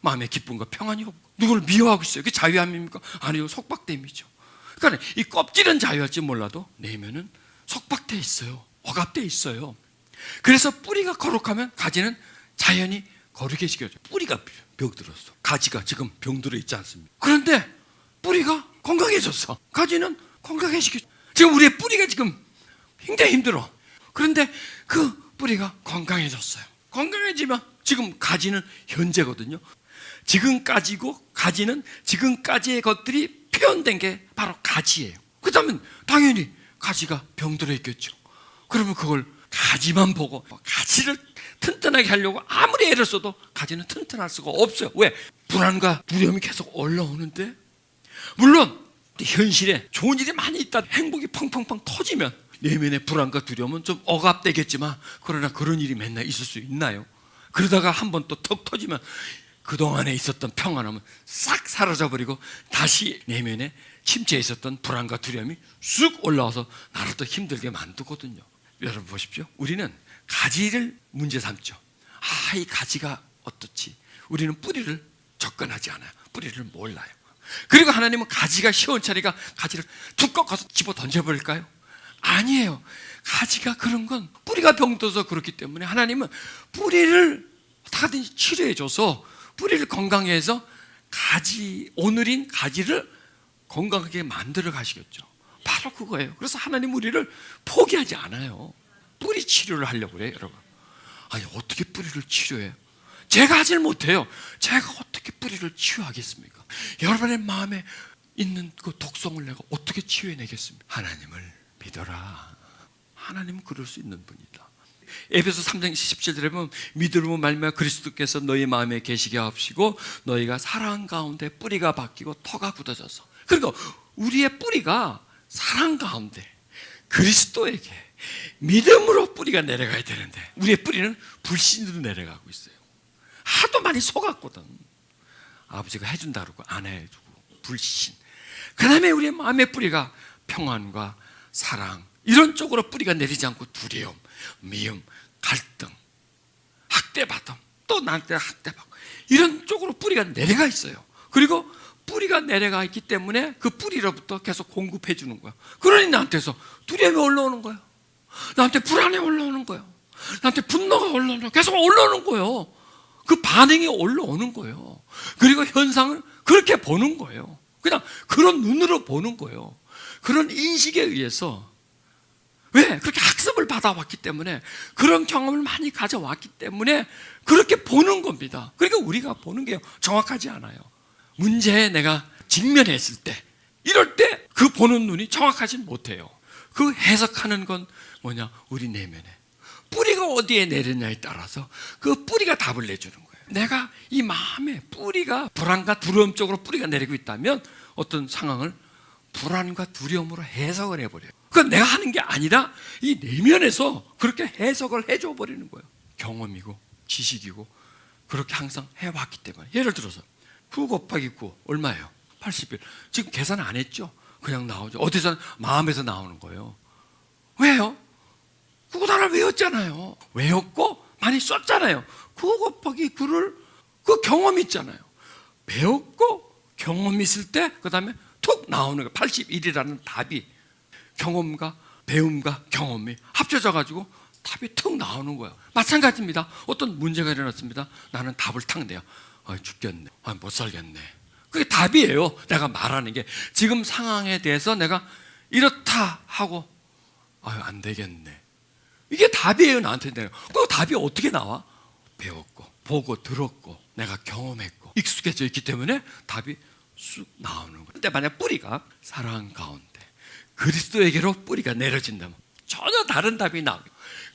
마음의 기쁨과 평안이 없고 누구를 미워하고 있어요. 그게 자유함입니까? 아니요, 속박됨이죠. 그러니까 이 껍질은 자유할지 몰라도 내면은 속박돼 있어요. 억압돼 있어요. 그래서 뿌리가 거룩하면 가지는 자연히 거룩해 지켜져요. 뿌리가 병들었어. 가지가 지금 병들어 있지 않습니까? 그런데 뿌리가 건강해졌어. 가지는 건강해지겠죠. 지금 우리의 뿌리가 지금 굉장히 힘들어. 그런데 그 뿌리가 건강해졌어요. 건강해지면 지금 가지는 현재거든요. 지금까지고 가지는 지금까지의 것들이 표현된 게 바로 가지예요. 그렇다면 당연히 가지가 병들어 있겠죠. 그러면 그걸 가지만 보고 가지를 튼튼하게 하려고 아무리 애를 써도 가지는 튼튼할 수가 없어요. 왜? 불안과 두려움이 계속 올라오는데, 물론 현실에 좋은 일이 많이 있다, 행복이 펑펑펑 터지면 내면의 불안과 두려움은 좀 억압되겠지만, 그러나 그런 일이 맨날 있을 수 있나요? 그러다가 한번 또 턱 터지면 그동안에 있었던 평안함은 싹 사라져버리고 다시 내면에 침체해 있었던 불안과 두려움이 쑥 올라와서 나를 더 힘들게 만들거든요. 여러분 보십시오. 우리는 가지를 문제 삼죠. 이 가지가 어떻지? 우리는 뿌리를 접근하지 않아요. 뿌리를 몰라요. 그리고 하나님은 가지가 시원찮으니까 가지를 툭 꺾어서 집어 던져버릴까요? 아니에요. 가지가 그런 건 뿌리가 병들어서 그렇기 때문에 하나님은 뿌리를 어떻게든지 치료해줘서 뿌리를 건강히 해서 오늘인 가지를 건강하게 만들어 가시겠죠. 바로 그거예요. 그래서 하나님 우리를 포기하지 않아요. 뿌리 치료를 하려고 그래요, 여러분. 아니, 어떻게 뿌리를 치료해요? 제가 하질 못해요. 제가 어떻게 뿌리를 치유하겠습니까? 여러분의 마음에 있는 그 독성을 내가 어떻게 치유해내겠습니까? 하나님을 믿어라. 하나님은 그럴 수 있는 분이다. 에베소 3장 17절에 보면 믿음으로 말미암아 그리스도께서 너희 마음에 계시게 하시고 너희가 사랑 가운데 뿌리가 바뀌고 터가 굳어져서, 그러니까 우리의 뿌리가 사랑 가운데 그리스도에게 믿음으로 뿌리가 내려가야 되는데 우리의 뿌리는 불신으로 내려가고 있어요. 하도 많이 속았거든. 아버지가 해준다 그러고 안 해주고 불신. 그 다음에 우리의 마음의 뿌리가 평안과 사랑, 이런 쪽으로 뿌리가 내리지 않고 두려움, 미움, 갈등, 학대받음, 또 나한테 학대받고 이런 쪽으로 뿌리가 내려가 있어요. 그리고 뿌리가 내려가 있기 때문에 그 뿌리로부터 계속 공급해 주는 거야. 그러니 나한테서 두려움이 올라오는 거예요. 나한테 불안이 올라오는 거예요. 나한테 분노가 올라오는 거예요. 계속 올라오는 거예요. 그 반응이 올라오는 거예요. 그리고 현상을 그렇게 보는 거예요. 그냥 그런 눈으로 보는 거예요. 그런 인식에 의해서, 왜? 그렇게 학습을 받아왔기 때문에, 그런 경험을 많이 가져왔기 때문에 그렇게 보는 겁니다. 그러니까 우리가 보는 게 정확하지 않아요. 문제에 내가 직면했을 때, 이럴 때 그 보는 눈이 정확하지 못해요. 그 해석하는 건 뭐냐? 우리 내면에 뿌리가 어디에 내리냐에 따라서 그 뿌리가 답을 내주는 거예요. 내가 이 마음에 뿌리가 불안과 두려움 쪽으로 뿌리가 내리고 있다면 어떤 상황을 불안과 두려움으로 해석을 해버려요. 그건 내가 하는 게 아니라 이 내면에서 그렇게 해석을 해줘 버리는 거예요. 경험이고 지식이고 그렇게 항상 해왔기 때문에. 예를 들어서 9 곱하기 9 얼마예요? 81. 지금 계산 안 했죠? 그냥 나오죠. 어디서? 마음에서 나오는 거예요. 왜요? 9 단어를 외웠잖아요. 외웠고 많이 썼잖아요. 9 곱하기 9를 그 경험이 있잖아요. 배웠고 경험이 있을 때 그 다음에 툭 나오는 거예요. 81이라는 답이 경험과 배움과 경험이 합쳐져 가지고 답이 툭 나오는 거예요. 마찬가지입니다. 어떤 문제가 일어났습니다. 나는 답을 탁 내요. 죽겠네. 못 살겠네. 그게 답이에요. 내가 말하는 게 지금 상황에 대해서 내가 이렇다 하고 안 되겠네. 이게 답이에요. 나한테. 그 답이 어떻게 나와? 배웠고 보고 들었고 내가 경험했고 익숙해져 있기 때문에 답이 쑥 나오는 거예요. 근데 만약 뿌리가 사랑 가운데 그리스도에게로 뿌리가 내려진다면 전혀 다른 답이 나오고,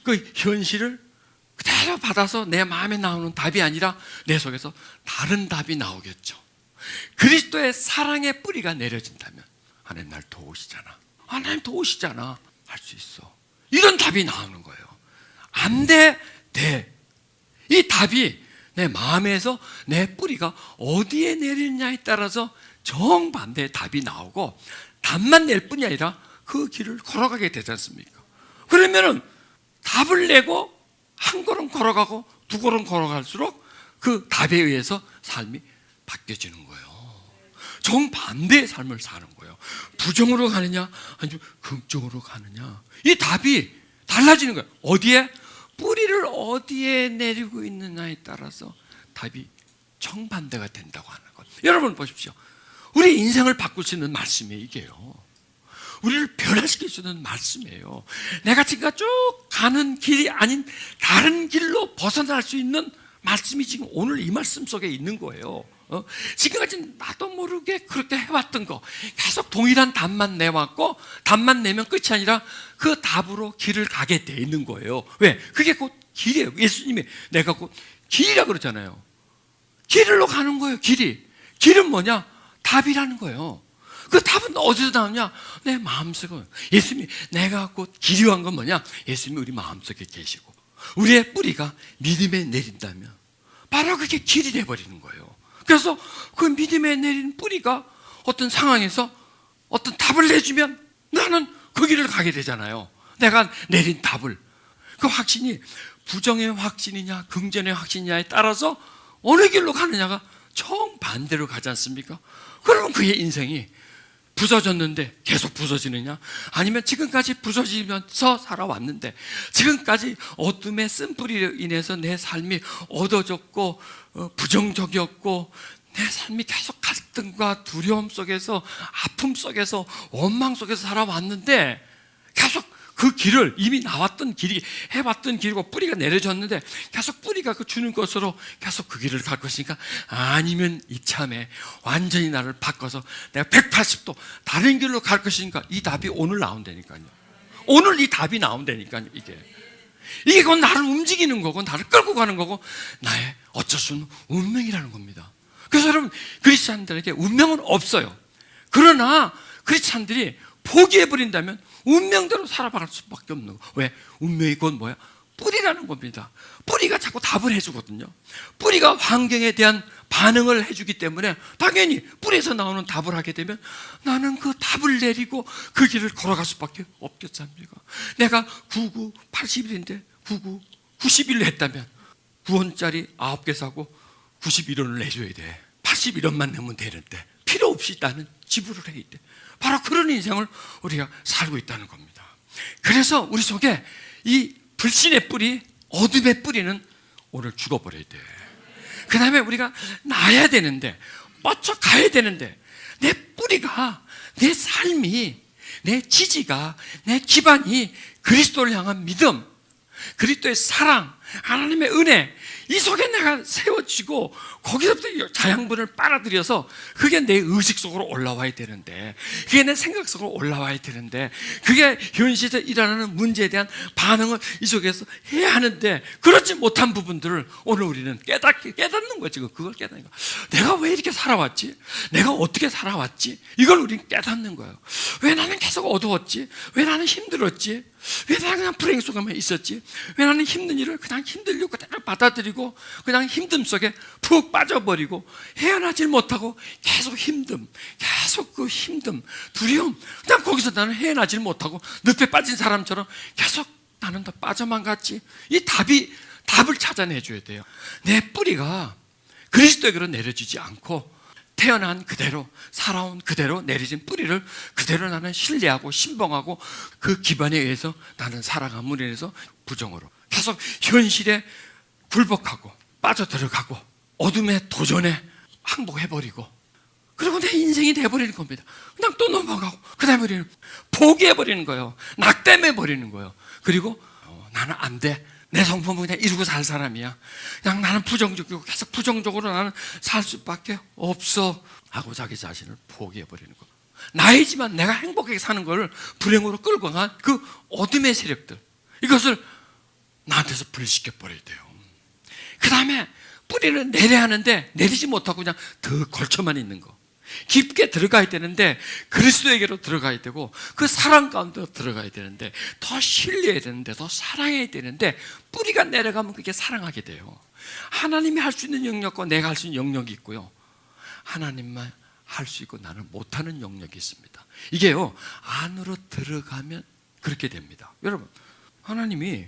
그 현실을 그대로 받아서 내 마음에 나오는 답이 아니라 내 속에서 다른 답이 나오겠죠. 그리스도의 사랑의 뿌리가 내려진다면 하나님 날 도우시잖아, 하나님 도우시잖아 할 수 있어. 이런 답이 나오는 거예요. 안 돼, 돼. 이 답이 내 마음에서 내 뿌리가 어디에 내리느냐에 따라서 정반대의 답이 나오고, 답만 낼 뿐이 아니라 그 길을 걸어가게 되지 않습니까? 그러면은 답을 내고 한 걸음 걸어가고 두 걸음 걸어갈수록 그 답에 의해서 삶이 바뀌어지는 거예요. 정반대의 삶을 사는 거예요. 부정으로 가느냐 아니면 긍정으로 가느냐, 이 답이 달라지는 거예요. 어디에? 뿌리를 어디에 내리고 있느냐에 따라서 답이 정반대가 된다고 하는 것. 여러분 보십시오. 우리 인생을 바꿀 수 있는 말씀이 이게요. 우리를 변화시킬 수 있는 말씀이에요. 내가 지금 쭉 가는 길이 아닌 다른 길로 벗어날 수 있는 말씀이 지금 오늘 이 말씀 속에 있는 거예요. 지금까지 나도 모르게 그렇게 해왔던 거 계속 동일한 답만 내왔고, 답만 내면 끝이 아니라 그 답으로 길을 가게 돼 있는 거예요. 왜? 그게 곧 길이에요. 예수님이 내가 곧 길이라고 그러잖아요. 길로 가는 거예요. 길은 뭐냐? 답이라는 거예요. 그 답은 어디서 나오냐? 내 마음속에. 예수님이 내가 곧 길이 한 건 뭐냐? 예수님이 우리 마음속에 계시고 우리의 뿌리가 믿음에 내린다면 바로 그게 길이 돼버리는 거예요. 그래서 그 믿음에 내린 뿌리가 어떤 상황에서 어떤 답을 내주면 나는 그 길을 가게 되잖아요. 내가 내린 답을. 그 확신이 부정의 확신이냐 긍정의 확신이냐에 따라서 어느 길로 가느냐가 정반대로 가지 않습니까? 그러면 그의 인생이 부서졌는데 계속 부서지느냐, 아니면 지금까지 부서지면서 살아왔는데 지금까지 어둠의 쓴뿌리로 인해서 내 삶이 어두워졌고 부정적이었고 내 삶이 계속 갈등과 두려움 속에서 아픔 속에서 원망 속에서 살아왔는데 계속 그 길을 이미 나왔던 길이 해봤던 길이고 뿌리가 내려졌는데 계속 뿌리가 그 주는 것으로 계속 그 길을 갈 것이니까, 아니면 이참에 완전히 나를 바꿔서 내가 180도 다른 길로 갈 것이니까, 이 답이 오늘 나온다니까요. 오늘 이 답이 나온다니까요. 이게 곧 나를 움직이는 거고 나를 끌고 가는 거고 나의 어쩔 수 없는 운명이라는 겁니다. 그래서 여러분, 크리스찬들에게 운명은 없어요. 그러나 크리스찬들이 포기해버린다면 운명대로 살아갈 수밖에 없는 거. 왜? 운명이 곧 뭐야? 뿌리라는 겁니다. 뿌리가 자꾸 답을 해주거든요. 뿌리가 환경에 대한 반응을 해주기 때문에 당연히 뿌리에서 나오는 답을 하게 되면 나는 그 답을 내리고 그 길을 걸어갈 수밖에 없겠지 않습니까? 내가 99, 80일인데 99, 90일로 했다면 9원짜리 9개 사고 91원을 내줘야 돼. 81원만 내면 되는데 필요 없이 나는 지불을 해야 돼. 바로 그런 인생을 우리가 살고 있다는 겁니다. 그래서 우리 속에 이 불신의 뿌리, 어둠의 뿌리는 오늘 죽어버려야 돼. 그 다음에 우리가 나야 되는데, 뻗쳐가야 되는데, 내 뿌리가, 내 삶이, 내 지지가, 내 기반이 그리스도를 향한 믿음, 그리스도의 사랑, 하나님의 은혜, 이 속에 내가 세워지고 거기서부터 자양분을 빨아들여서 그게 내 의식 속으로 올라와야 되는데, 그게 내 생각 속으로 올라와야 되는데, 그게 현실에서 일어나는 문제에 대한 반응을 이 속에서 해야 하는데, 그렇지 못한 부분들을 오늘 우리는 깨닫는 거야. 지금 그걸 깨닫는 거야. 내가 왜 이렇게 살아왔지? 내가 어떻게 살아왔지? 이걸 우리는 깨닫는 거예요. 왜 나는 계속 어두웠지? 왜 나는 힘들었지? 왜 나는 그냥 불행 속에만 있었지? 왜 나는 힘든 일을 그냥 힘들고 그대로 받아들이고 그냥 힘듦 속에 푹 빠져버리고 헤어나질 못하고 계속 계속 그 힘듦, 두려움, 그냥 거기서 나는 헤어나질 못하고 늪에 빠진 사람처럼 계속 나는 더 빠져만 갔지? 이 답을 찾아내줘야 돼요. 내 뿌리가 그리스도에게로 내려지지 않고 태어난 그대로, 살아온 그대로 내려진 뿌리를 그대로 나는 신뢰하고 신봉하고 그 기반에 의해서 나는 살아감으로 인해서 부정으로 계속 현실에 굴복하고 빠져들어가고 어둠의 도전에 항복해버리고, 그리고 내 인생이 돼버리는 겁니다. 그냥 또 넘어가고 그 다음에 우리는 포기해버리는 거예요. 낙담해버리는 거예요. 그리고 나는 안 돼, 내 성품은 그냥 이루고 살 사람이야. 그냥 나는 부정적이고 계속 부정적으로 나는 살 수밖에 없어 하고 자기 자신을 포기해버리는 거. 나이지만 내가 행복하게 사는 걸 불행으로 끌고 간 그 어둠의 세력들, 이것을 나한테서 분리시켜버려야 돼요. 그 다음에 뿌리를 내려야 하는데 내리지 못하고 그냥 더 걸쳐만 있는 거. 깊게 들어가야 되는데 그리스도에게로 들어가야 되고 그 사랑 가운데 들어가야 되는데 더 신뢰해야 되는데 더 사랑해야 되는데 뿌리가 내려가면 그게 사랑하게 돼요. 하나님이 할 수 있는 영역과 내가 할 수 있는 영역이 있고요, 하나님만 할 수 있고 나는 못하는 영역이 있습니다. 이게요, 안으로 들어가면 그렇게 됩니다. 여러분, 하나님이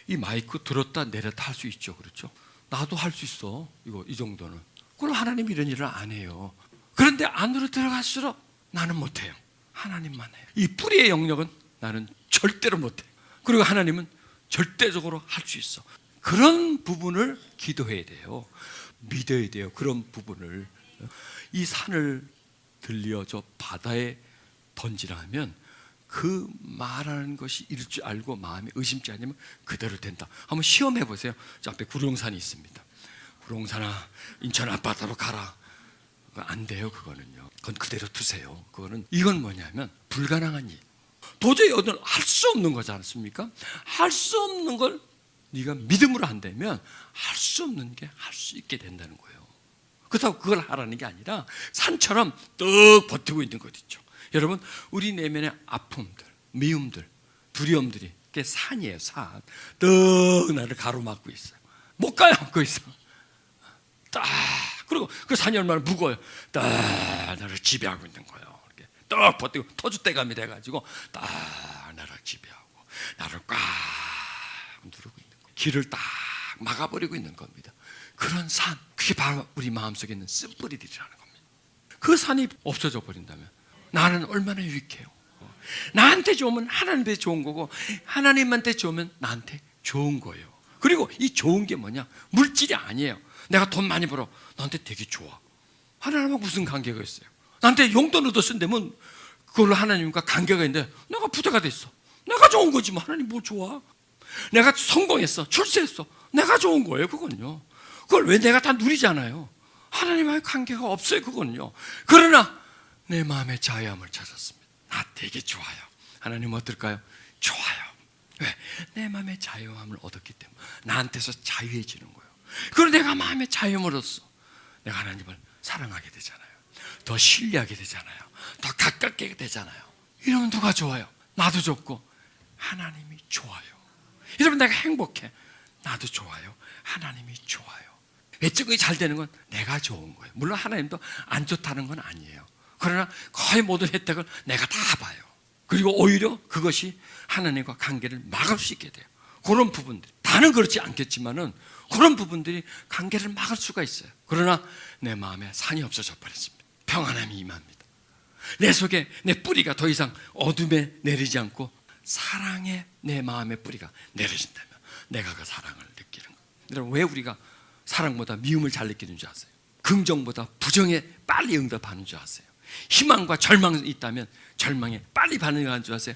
이 마이크 들었다 내렸다 할 수 있죠, 그렇죠? 나도 할 수 있어, 이거 이 정도는. 그럼 하나님이 이런 일을 안 해요. 그런데 안으로 들어갈수록 나는 못해요. 하나님만 해요. 이 뿌리의 영역은 나는 절대로 못해요. 그리고 하나님은 절대적으로 할 수 있어. 그런 부분을 기도해야 돼요. 믿어야 돼요. 그런 부분을. 이 산을 들려 저 바다에 던지라 하면 그 말하는 것이 이럴 줄 알고 마음에 의심지 않으면 그대로 된다. 한번 시험해 보세요. 저 앞에 구룡산이 있습니다. 구룡산아, 인천 앞바다로 가라. 안 돼요. 그거는요. 그건 그대로 두세요. 이건 뭐냐면 불가능한 일. 도저히 할 수 없는 거지 않습니까? 할 수 없는 걸 네가 믿음으로 한다면 할 수 없는 게 할 수 있게 된다는 거예요. 그렇다고 그걸 하라는 게 아니라 산처럼 떡 버티고 있는 것 있죠. 여러분, 우리 내면의 아픔들, 미움들, 두려움들이 그게 산이에요. 산. 떡 나를 가로막고 있어요. 못 가요. 거기서 딱. 그리고 그 산이 얼마나 무거워요. 딱 나를 지배하고 있는 거예요. 이렇게 딱 버티고 터줏대감이 돼가지고 딱 나를 지배하고 나를 꽉 누르고 있는 거예요. 길을 딱 막아버리고 있는 겁니다. 그런 산, 그게 바로 우리 마음속에 있는 쓴뿌리들이라는 겁니다. 그 산이 없어져 버린다면 나는 얼마나 유익해요. 나한테 좋으면 하나님한테 좋은 거고 하나님한테 좋으면 나한테 좋은 거예요. 그리고 이 좋은 게 뭐냐? 물질이 아니에요. 내가 돈 많이 벌어, 나한테 되게 좋아. 하나님하고 무슨 관계가 있어요? 나한테 용돈 얻었는데면 그걸로 하나님과 관계가 있는데 내가 부자가 됐어, 내가 좋은 거지 뭐. 하나님 뭐 좋아? 내가 성공했어, 출세했어, 내가 좋은 거예요. 그건요. 그걸 왜 내가 다 누리잖아요. 하나님과의 관계가 없어요. 그건요. 그러나 내 마음의 자유함을 찾았습니다. 나 되게 좋아요. 하나님 어떨까요? 좋아요. 왜? 내 마음의 자유함을 얻었기 때문에 나한테서 자유해지는 거예요. 그리고 내가 마음의 자유함을 얻었어, 내가 하나님을 사랑하게 되잖아요. 더 신뢰하게 되잖아요. 더 가깝게 되잖아요. 이러면 누가 좋아요? 나도 좋고 하나님이 좋아요. 이러면 내가 행복해. 나도 좋아요. 하나님이 좋아요. 외적이 잘 되는 건 내가 좋은 거예요. 물론 하나님도 안 좋다는 건 아니에요. 그러나 거의 모든 혜택을 내가 다 봐요. 그리고 오히려 그것이 하나님과 관계를 막을 수 있게 돼요. 그런 부분들, 다는 그렇지 않겠지만은 그런 부분들이 관계를 막을 수가 있어요. 그러나 내 마음에 산이 없어져 버렸습니다. 평안함이 임합니다. 내 속에 내 뿌리가 더 이상 어둠에 내리지 않고 사랑에 내 마음의 뿌리가 내려진다면 내가 그 사랑을 느끼는 거예요. 여러분, 왜 우리가 사랑보다 미움을 잘 느끼는 줄 아세요? 긍정보다 부정에 빨리 응답하는 줄 아세요? 희망과 절망이 있다면 절망에 빨리 반응하는 줄 아세요?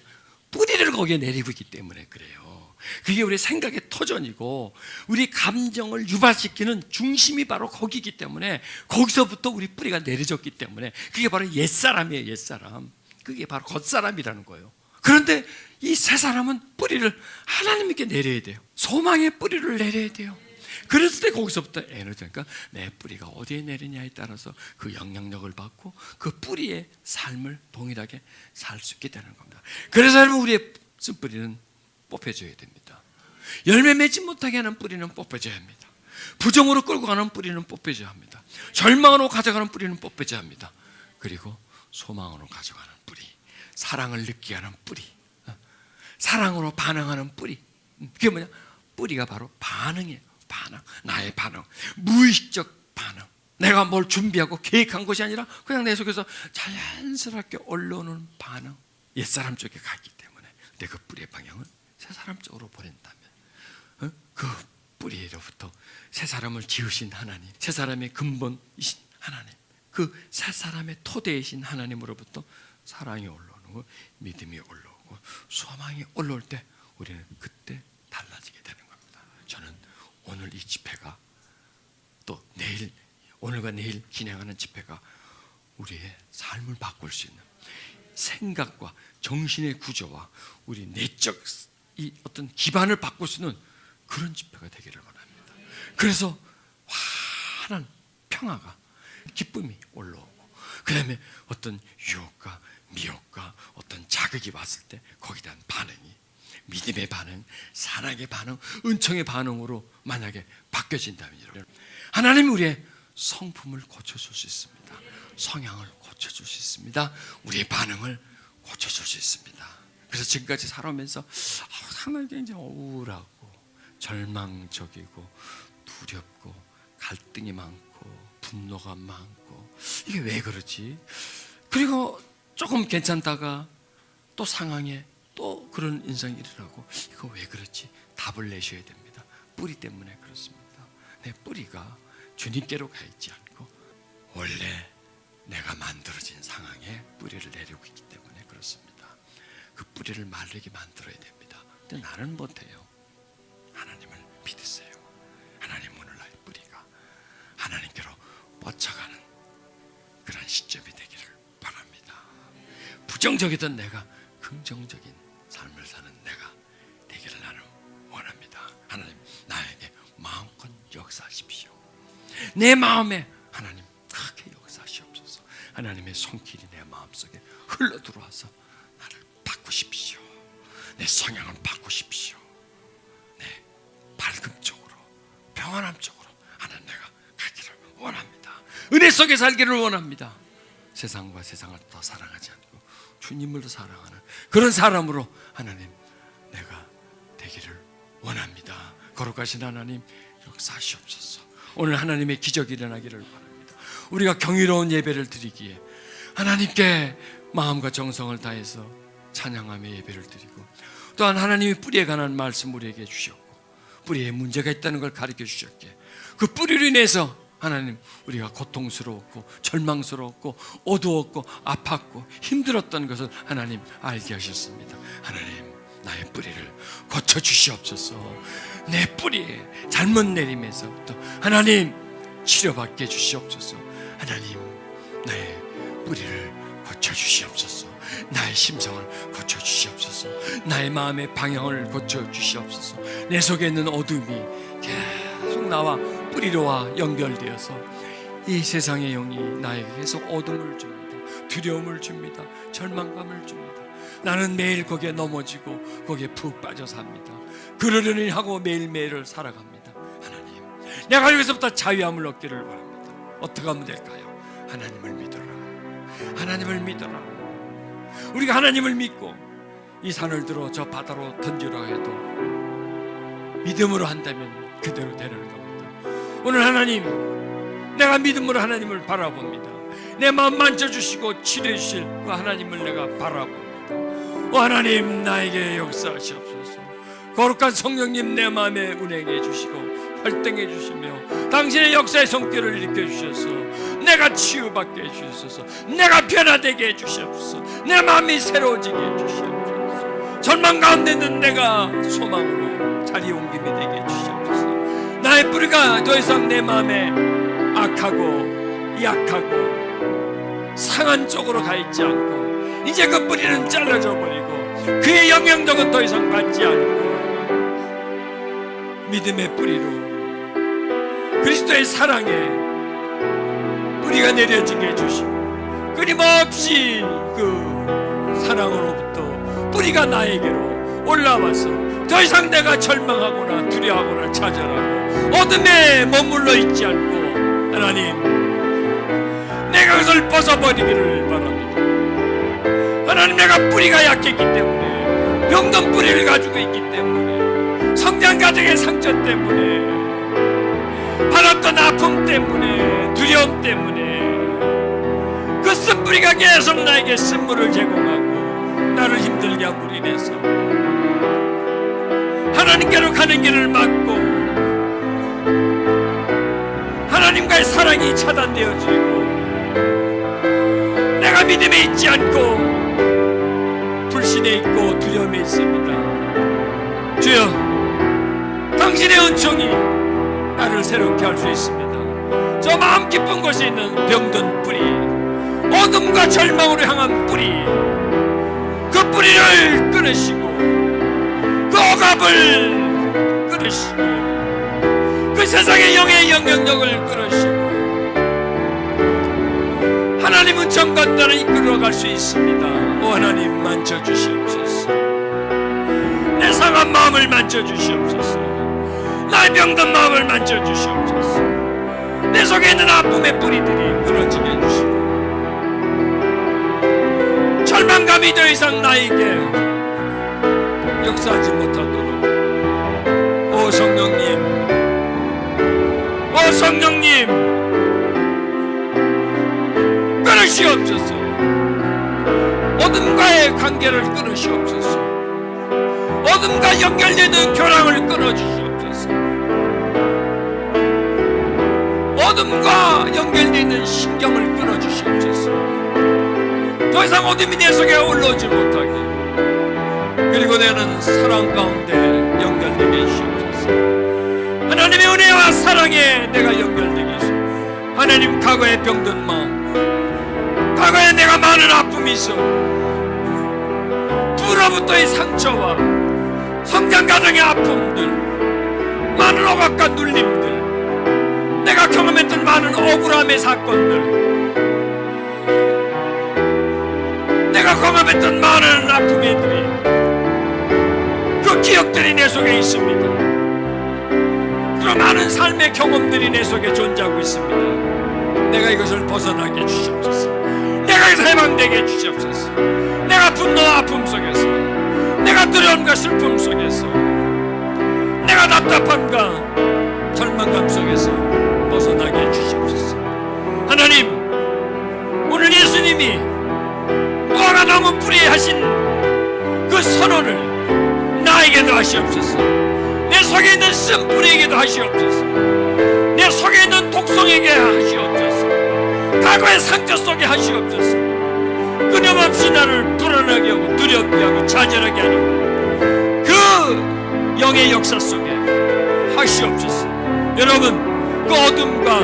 뿌리를 거기에 내리고 있기 때문에 그래요. 그게 우리 생각의 터전이고 우리 감정을 유발시키는 중심이 바로 거기이기 때문에 거기서부터 우리 뿌리가 내려졌기 때문에 그게 바로 옛사람이에요. 옛사람. 그게 바로 겉사람이라는 거예요. 그런데 이 새 사람은 뿌리를 하나님께 내려야 돼요. 소망의 뿌리를 내려야 돼요. 그랬을 때 거기서부터 에너지니까 내 뿌리가 어디에 내리냐에 따라서 그 영향력을 받고 그 뿌리의 삶을 동일하게 살 수 있게 되는 겁니다. 그래서 여러분, 우리의 쓴뿌리는 뽑혀줘야 됩니다. 열매 맺지 못하게 하는 뿌리는 뽑혀줘야 합니다. 부정으로 끌고 가는 뿌리는 뽑혀줘야 합니다. 절망으로 가져가는 뿌리는 뽑혀줘야 합니다. 그리고 소망으로 가져가는 뿌리, 사랑을 느끼게 하는 뿌리, 사랑으로 반응하는 뿌리. 그게 뭐냐? 뿌리가 바로 반응이에요. 반응, 나의 반응, 무의식적 반응. 내가 뭘 준비하고 계획한 것이 아니라 그냥 내 속에서 자연스럽게 올라오는 반응. 옛사람 쪽에 가기 때문에. 근데 그 뿌리의 방향은 새사람 쪽으로 보낸다면 그 뿌리로부터 새사람을 지으신 하나님, 새사람의 근본이신 하나님, 그 새사람의 토대이신 하나님으로부터 사랑이 올라오고 믿음이 올라오고 소망이 올라올 때 우리는 그때 달라지게 되는 겁니다. 저는 오늘 이 집회가 또 내일, 오늘과 내일 진행하는 집회가 우리의 삶을 바꿀 수 있는 생각과 정신의 구조와 우리 내적 이 어떤 기반을 바꿀 수 있는 그런 집회가 되기를 원합니다. 그래서 환한 평화가, 기쁨이 올라오고, 그 다음에 어떤 유혹과 미혹과 어떤 자극이 왔을 때 거기에 대한 반응이 믿음의 반응, 사랑의 반응, 은총의 반응으로 만약에 바뀌어진다면 하나님이 우리의 성품을 고쳐줄 수 있습니다. 성향을 고쳐줄 수 있습니다. 우리의 반응을 고쳐줄 수 있습니다. 그래서 지금까지 살아오면서 상당히 굉장히 우울하고 절망적이고 두렵고 갈등이 많고 분노가 많고, 이게 왜 그러지? 그리고 조금 괜찮다가 또 상황에 또 그런 인상이 일어나고, 이거 왜 그렇지? 답을 내셔야 됩니다. 뿌리 때문에 그렇습니다. 내 뿌리가 주님께로 가 있지 않고 원래 내가 만들어진 상황에 뿌리를 내리고 있기 때문에 그렇습니다. 그 뿌리를 마르게 만들어야 됩니다. 근데 나는 못해요. 하나님을 믿으세요. 하나님, 오늘 나의 뿌리가 하나님께로 뻗쳐가는 그런 시점이 되기를 바랍니다. 부정적이던 내가 긍정적인 삶을 사는 내가 되기를 나는 원합니다. 하나님, 나에게 마음껏 역사하십시오. 내 마음에 하나님 크게 역사하시옵소서. 하나님의 손길이 내 마음속에 흘러 들어와서 나를 바꾸십시오. 내 성향을 바꾸십시오. 내 밝음 쪽으로, 평안함 쪽으로 하나님, 내가 가기를 원합니다. 은혜 속에 살기를 원합니다. 세상과 세상을 더 사랑하지 않고 주님을 더 사랑하는 그런 사람으로 하나님, 내가 되기를 원합니다. 거룩하신 하나님, 역사하시옵소서. 오늘 하나님의 기적이 일어나기를 바랍니다. 우리가 경이로운 예배를 드리기에 하나님께 마음과 정성을 다해서 찬양하며 예배를 드리고, 또한 하나님이 뿌리에 관한 말씀 우리에게 주셨고, 뿌리에 문제가 있다는 걸 가르쳐 주셨기에 그 뿌리로 인해서 하나님, 우리가 고통스러웠고 절망스러웠고 어두웠고 아팠고 힘들었던 것을 하나님 알게 하셨습니다. 하나님, 나의 뿌리를 고쳐주시옵소서. 내 뿌리에 잘못 내림에서부터 하나님 치료받게 해주시옵소서. 하나님, 나의 뿌리를 고쳐주시옵소서. 나의 심성을 고쳐주시옵소서. 나의 마음의 방향을 고쳐주시옵소서. 내 속에 있는 어둠이 계속 나와 뿌리로와 연결되어서 이 세상의 영이 나에게 계속 어둠을 줍니다. 두려움을 줍니다. 절망감을 줍니다. 나는 매일 거기에 넘어지고 거기에 푹 빠져 삽니다. 그러려니 하고 매일매일을 살아갑니다. 하나님, 내가 여기서부터 자유함을 얻기를 원합니다. 어떻게 하면 될까요? 하나님을 믿어라. 하나님을 믿어라. 우리가 하나님을 믿고 이 산을 들어 저 바다로 던지라 해도 믿음으로 한다면 그대로 되는 겁니다. 오늘 하나님, 내가 믿음으로 하나님을 바라봅니다. 내 마음 만져주시고 치료해 주실 그 하나님을 내가 바라봅니다. 오 하나님, 나에게 역사하시옵소서. 거룩한 성령님, 내 마음에 운행해 주시고 활동해 주시며 당신의 역사의 손길을 일으켜 주셔서 내가 치유받게 해주셔서, 내가 변화되게 해주시옵소서. 내 마음이 새로워지게 해주시옵소서. 절망 가운데 있는 내가 소망으로 자리 옮김이 되게 해주시옵소서. 나의 뿌리가 더 이상 내 마음에 악하고 약하고 상한 쪽으로 가 있지 않고 이제 그 뿌리는 잘라져 버리고 그의 영향력은 더 이상 받지 않고 믿음의 뿌리로 그리스도의 사랑에 뿌리가 내려지게 해주시고, 끊임없이 그 사랑으로부터 뿌리가 나에게로 올라와서 더 이상 내가 절망하거나 두려워하거나 좌절하고 어둠에 머물러 있지 않고 하나님, 내가 그것을 벗어버리기를 바랍니다. 하나님, 내가 뿌리가 약했기 때문에, 병든 뿌리를 가지고 있기 때문에, 성장 과정의 상처 때문에, 받았던 아픔 때문에, 두려움 때문에 그 쓴뿌리가 계속 나에게 쓴물을 제공하고 나를 힘들게 함으로 인해서 하나님께로 가는 길을 막고 하나님과의 사랑이 차단되어지고 내가 믿음에 있지 않고 불신에 있고 두려움에 있습니다. 주여, 당신의 은총이 나를 새롭게 할 수 있습니다. 저 마음 깊은 곳에 있는 병든 뿌리, 어둠과 절망으로 향한 뿌리, 그 뿌리를 끊으시고 그 억압을 끊으시고 그 세상의 영의 영향력을 끊으시고 하나님은 정과 나를 이끌어갈 수 있습니다. 오 하나님, 만져주시옵소서. 내 상한 마음을 만져주시옵소서. 나의 병든 마음을 만져주시옵소서. 내 속에 있는 아픔의 뿌리들이 끊어지게 해주시고 절망감이 더 이상 나에게 역사하지 못하도록 오 성령님, 오 성령님, 끊으시옵소서. 어둠과의 관계를 끊으시옵소서. 어둠과 연결되는 교랑을 끊어주시옵소서. 어둠과 연결되는 신경을 끊어주시옵소서. 더 이상 어둠이 내 속에 올라오지 못하게, 그리고 내는 사랑 가운데 연결되게 해주시옵소서. 하나님의 은혜와 사랑에 내가 연결되게 해주시옵소서. 하나님, 과거의 병든 마음, 과거에 내가 많은 아픔이 있어 부로부터의 상처와 성장 과정의 아픔들, 많은 억압과 눌림들, 내가 경험했던 많은 억울함의 사건들, 내가 경험했던 많은 아픔들이, 그 기억들이 내 속에 있습니다. 그런 많은 삶의 경험들이 내 속에 존재하고 있습니다. 내가 이것을 벗어나게 해주시옵소서. 내가 이것을 해방되게 해주시옵소서. 내가 분노와 아픔 속에서, 내가 두려움과 슬픔 속에서, 내가 답답함과 절망감 속에서 벗어나게 해주시옵소서. 하나님, 오늘 예수님이 무화과 나무 뿌리에 하신 그 선언을 나에게도 하시옵소서. 내 속에 있는 쓴뿌리에게도 하시옵소서. 내 속에 있는 독성에게 하시옵소서. 과거의 상처 속에 하시옵소서. 끊임없이 나를 불안하게 하고 두렵게 하고 좌절하게 하는 그 영의 역사 속에 하시옵소서. 여러분, 그 어둠과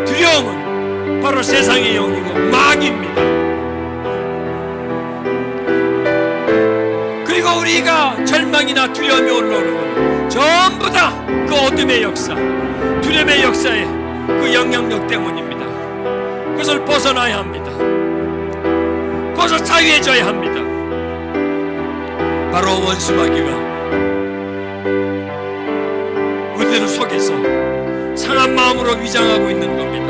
두려움은 바로 세상의 영이고 마귀입니다. 그리고 우리가 절망이나 두려움이 올라오는 건 전부 다 그 어둠의 역사, 두려움의 역사의 그 영향력 때문입니다. 그것을 벗어나야 합니다. 그것을 자유해져야 합니다. 바로 원수 마귀가 우리들 속에서 상한 마음으로 위장하고 있는 겁니다.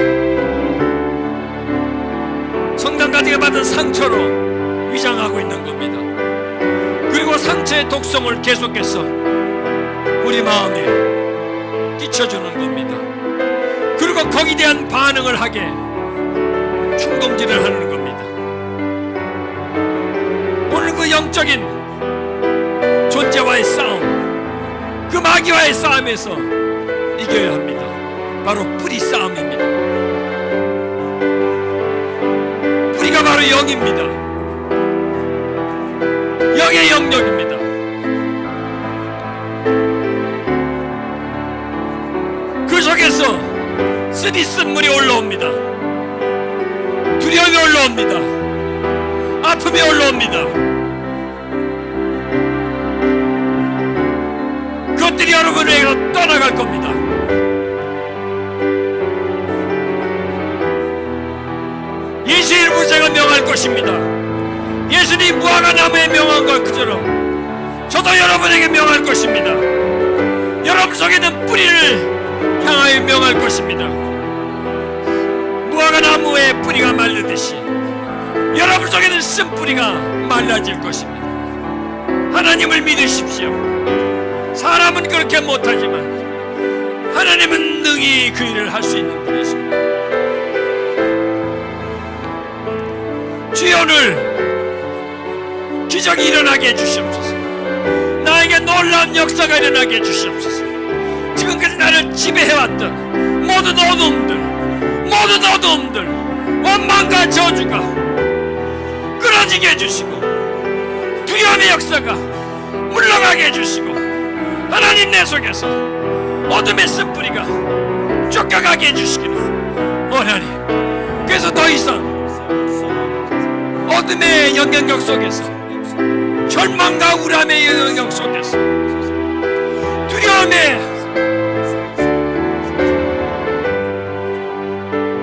성당가지가 받은 상처로 위장하고 있는 겁니다. 그리고 상처의 독성을 계속해서 우리 마음에 끼쳐주는 겁니다. 그리고 거기에 대한 반응을 하게 충동질을 하는 겁니다. 오늘 그 영적인 존재와의 싸움, 그 마귀와의 싸움에서 이겨야 합니다. 바로 뿌리 싸움입니다. 뿌리가 바로 영입니다. 영의 영역입니다. 그 속에서 쓰디쓴 물이 올라옵니다. 두려움이 올라옵니다. 아픔이 올라옵니다. 그것들이 여러분에게로 떠나갈 겁니다. 예수의 이름으로 제가 명할 것입니다. 예수님 무화과 나무에 명한 것처럼 저도 여러분에게 명할 것입니다. 여러분 속에 있는 뿌리를 향하여 명할 것입니다. 무화과 나무의 뿌리가 말르듯이 여러분 속에 있는 쓴 뿌리가 말라질 것입니다. 하나님을 믿으십시오. 사람은 그렇게 못하지만 하나님은 능히 그 일을 할 수 있는 분이십니다. 주여, 오늘 기적이 일어나게 해주시옵소서. 나에게 놀라운 역사가 일어나게 해주시옵소서. 지금까지 나를 지배해왔던 모든 어둠들, 원망과 저주가 끊어지게 해주시고 두려움의 역사가 물러가게 해주시고 하나님 내 속에서 어둠의 쓴뿌리가 쫓겨가게 해주시기를 원하니, 그래서 더 이상 어둠의 영향력 속에서, 절망과 우람의 영향력 속에서, 두려움의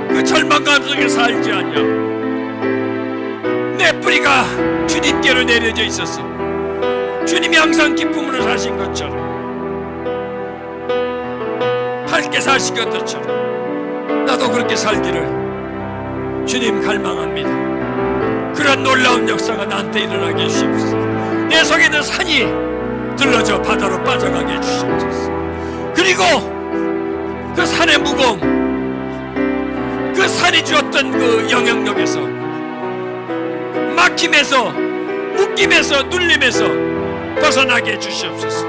그 절망감 속에 살지 않냐. 내 뿌리가 주님께로 내려져 있었어. 주님이 항상 기쁨으로 사신 것처럼, 밝게 사신 것처럼 나도 그렇게 살기를 주님 갈망합니다. 그런 놀라운 역사가 나한테 일어나게 해주시옵소서. 내 속에 있는 산이 들러져 바다로 빠져가게 해주시옵소서. 그리고 그 산의 무거움, 그 산이 주었던 그 영향력에서, 막힘에서, 묶임에서, 눌림에서 벗어나게 해주시옵소서.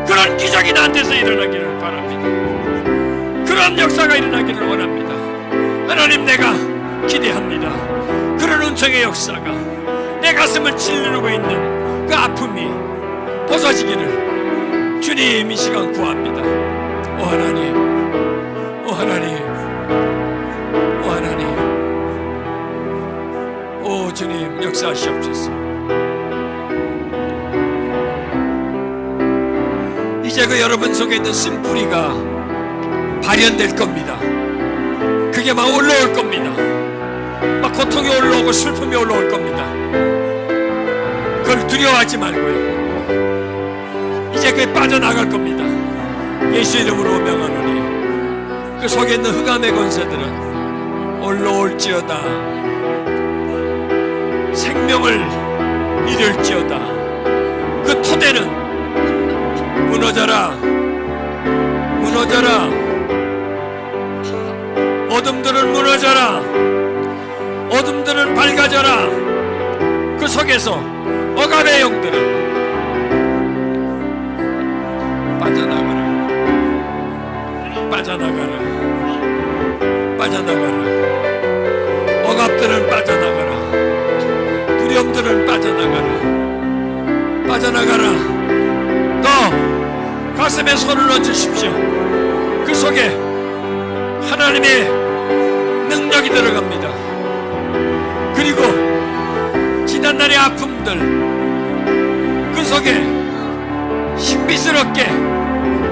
그런 기적이 나한테서 일어나기를 바랍니다. 그런 역사가 일어나기를 원합니다. 하나님, 내가 기대합니다. 그런 은총의 역사가 내 가슴을 찔르고 있는 그 아픔이 벗어지기를 주님 이 시간 구합니다. 오 하나님, 오 하나님, 오 하나님, 오 주님 역사하시옵소서. 이제 그 여러분 속에 있는 쓴뿌리가 발현될 겁니다. 그게 막 올라올 겁니다. 막 고통이 올라오고 슬픔이 올라올 겁니다. 그걸 두려워하지 말고요, 이제 그게 빠져나갈 겁니다. 예수 이름으로 명하노니 그 속에 있는 흑암의 권세들은 올라올지어다. 생명을 잃을지어다. 그 토대는 무너져라, 무너져라. 어둠들은 무너져라. 어둠들은 밝아져라. 그 속에서 억압의 영들은 빠져나가라, 빠져나가라, 빠져나가라. 억압들은 빠져나가라. 두려움들은 빠져나가라, 빠져나가라. 또 가슴에 손을 얹으십시오. 그 속에 하나님의 능력이 들어갑니다. 그리고 지난날의 아픔들, 그 속에 신비스럽게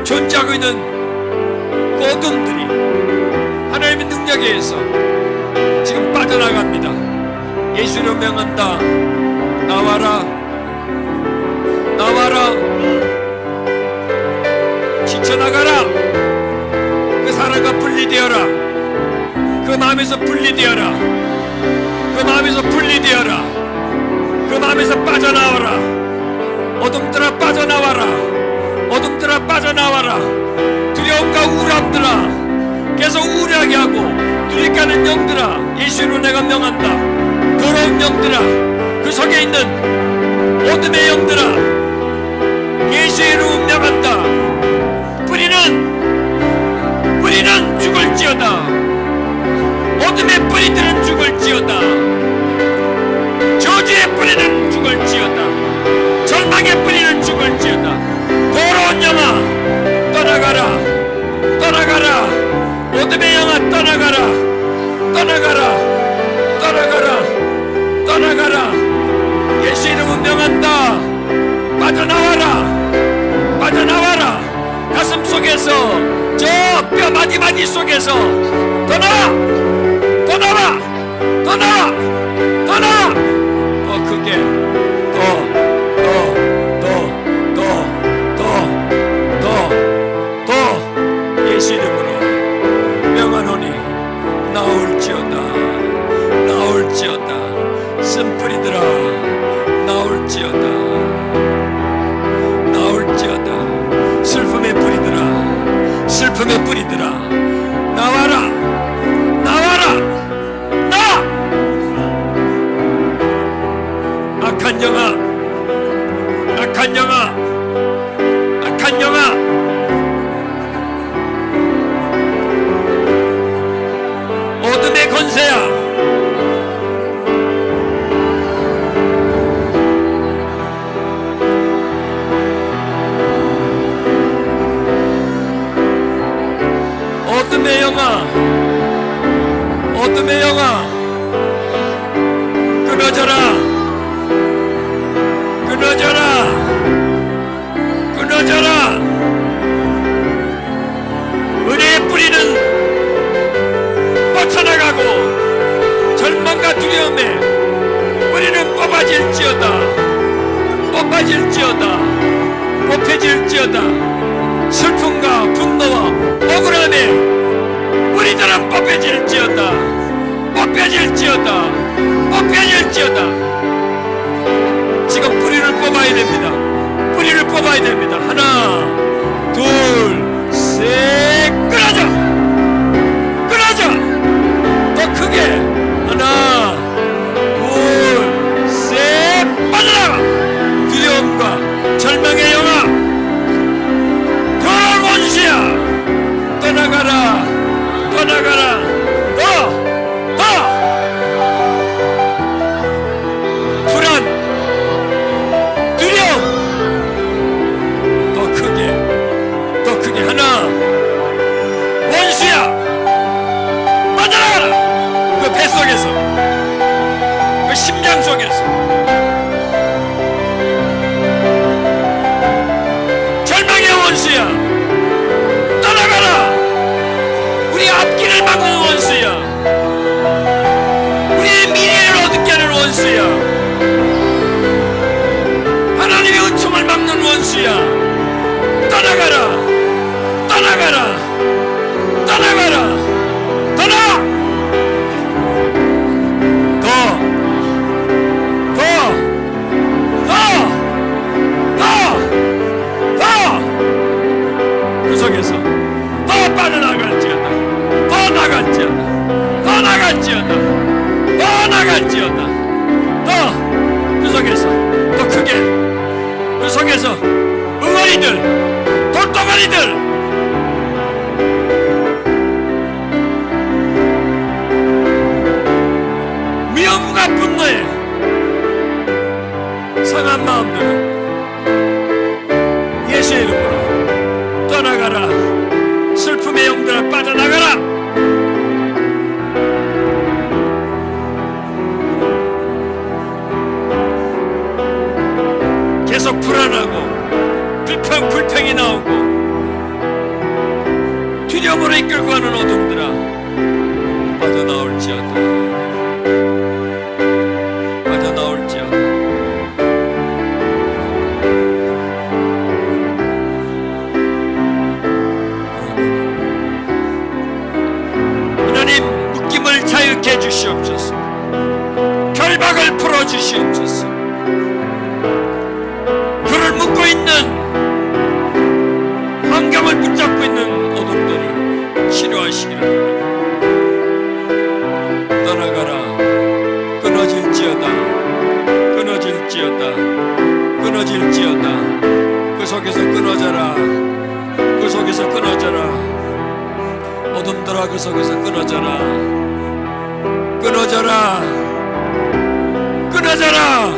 존재하고 있는 어둠들이 하나님의 능력에 의해서 지금 빠져나갑니다. 예수로 명한다. 나와라, 나와라. 지쳐나가라. 그 사랑과 분리되어라. 그 마음에서 분리되어라. 그 마음에서 분리되어라. 그 마음에서 빠져나와라. 어둠들아 빠져나와라. 어둠들아 빠져나와라. 두려움과 우울함들아, 계속 우울하게 하고 두리까는 영들아, 예수로 내가 명한다. 더러운 영들아, 그 속에 있는 어둠의 영들아, 예수로 명한다. 뿌리는 죽을지어다. 어둠의 뿌리들은 죽을지어다. 저주의 뿌리는 죽을지어다. 절망의 뿌리는 죽을지어다. 더러운 영아 떠나가라, 떠나가라. 어둠의 영아 떠나가라, 떠나가라, 떠나가라, 떠나가라. 예수 이름은 명한다. 빠져나와라, 빠져나와라. 가슴 속에서, 저 뼈 마디마디 속에서 떠나와, 떠나와, 떠나와, 떠나와. 더 크게, 더 예수 이름으로 명하노니 나올지어다, 나올지어다. 쓴뿌리들아 나올지어다, 나올지어다. 슬픔의 뿌리들아, 슬픔의 뿌리들아 나와라, 나와라, 나와. 악한 영아, 악한 영아, 악한 영아, 어둠의 권세야, 뽑혀질지어다. 슬픔과 분노와 억울함에 우리들은 뽑혀질지어다. 뽑혀질지어다. 뽑혀질지어다. 지금 뿌리를 뽑아야 됩니다. 뿌리를 뽑아야 됩니다. 하나, 둘, 셋, 끊어져! 끊어져! 더 크게! 하나, 둘, 셋, 빠져나가! 두려움과 절망의 영아, 돌아올 원수야! 떠나가라! 떠나가라! 불안, 두려움, 더 크게 하나, 원수야 빠져나가라. 그 뱃속에서, 그 심장 속에서 절망의 원수야 떠나가라. 우리 앞길을 막는 원수야, 우리의 미래를 어둡게 하는 원수야, 하나님의 은총을 막는 원수야. 떠나가라. 떠나가라. 떠나가라. 떠나. 그 속에서 더 빠져나갈지어다. 더 나갈지어다. 더 나갈지어다. 더 나갈지어다. 더 그 속에서 더 크게, 그 속에서 응어리들, 돌덩어리들, 미움과 분노에 상한 마음들은 예수의 이름으로 떠나가라. 슬픔의 영들아 빠져나가라. 계속 불안하고 불평이 나오고 두려움으로 이끌고 가는 어둠들아 빠져나올지어다. 빠져나올지어다. 하나님, 묶임을 자유케 해주시옵소서. 결박을 풀어주시옵소서. 그를 묶고 있는, 환경을 붙잡고 있는 어둠들을 치료하시기를 바랍니다. 떠나가라. 끊어질지어다. 끊어질지어다. 끊어질지어다. 그 속에서 끊어져라. 그 속에서 끊어져라. 어둠들아, 그 속에서 끊어져라. 끊어져라. 끊어져라.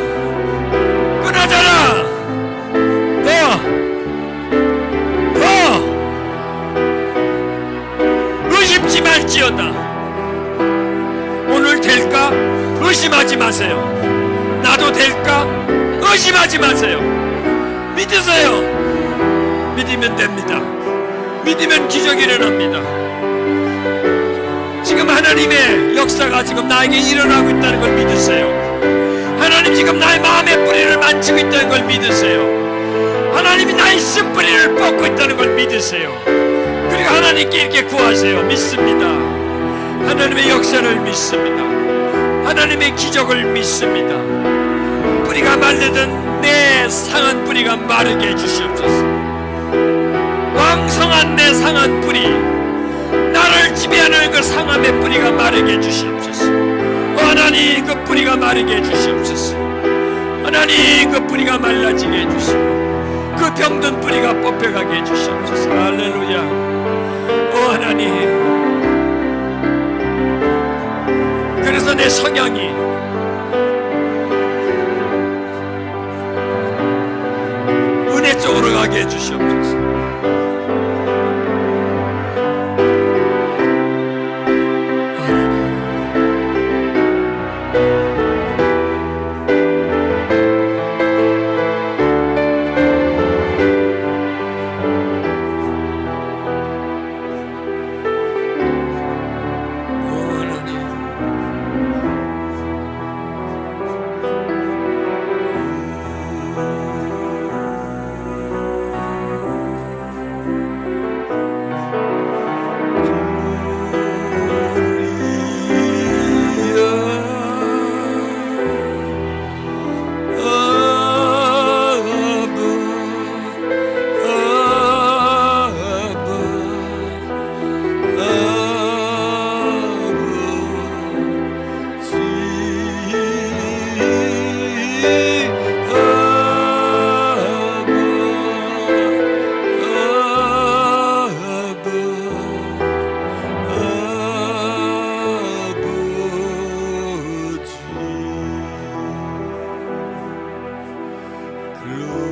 끊어져라. 의심치 말지어다. 오늘 될까? 의심하지 마세요. 나도 될까? 의심하지 마세요. 믿으세요. 믿으면 됩니다. 믿으면 기적이 일어납니다. 지금 하나님의 역사가 지금 나에게 일어나고 있다는 걸 믿으세요. 하나님 지금 나의 마음의 뿌리를 만지고 있다는 걸 믿으세요. 하나님이 나의 씨뿌리를 뽑고 있다는 걸 믿으세요. 그리고 하나님께 이렇게 구하세요. 믿습니다. 하나님의 역사를 믿습니다. 하나님의 기적을 믿습니다. 뿌리가 말르던 내 상한 뿌리가 마르게 해주시옵소서. 왕성한 내 상한 뿌리, 나를 지배하는 그 상함의 뿌리가 마르게 해주시옵소서. 하나님, 그 뿌리가 마르게 해주시옵소서. 하나님, 그 뿌리가 말라지게 해주시고 그 병든 뿌리가 뽑혀가게 해주시옵소서. 할렐루야. 오 하나님, 그래서 내 성향이 은혜 쪽으로 가게 해주시옵소서. glory.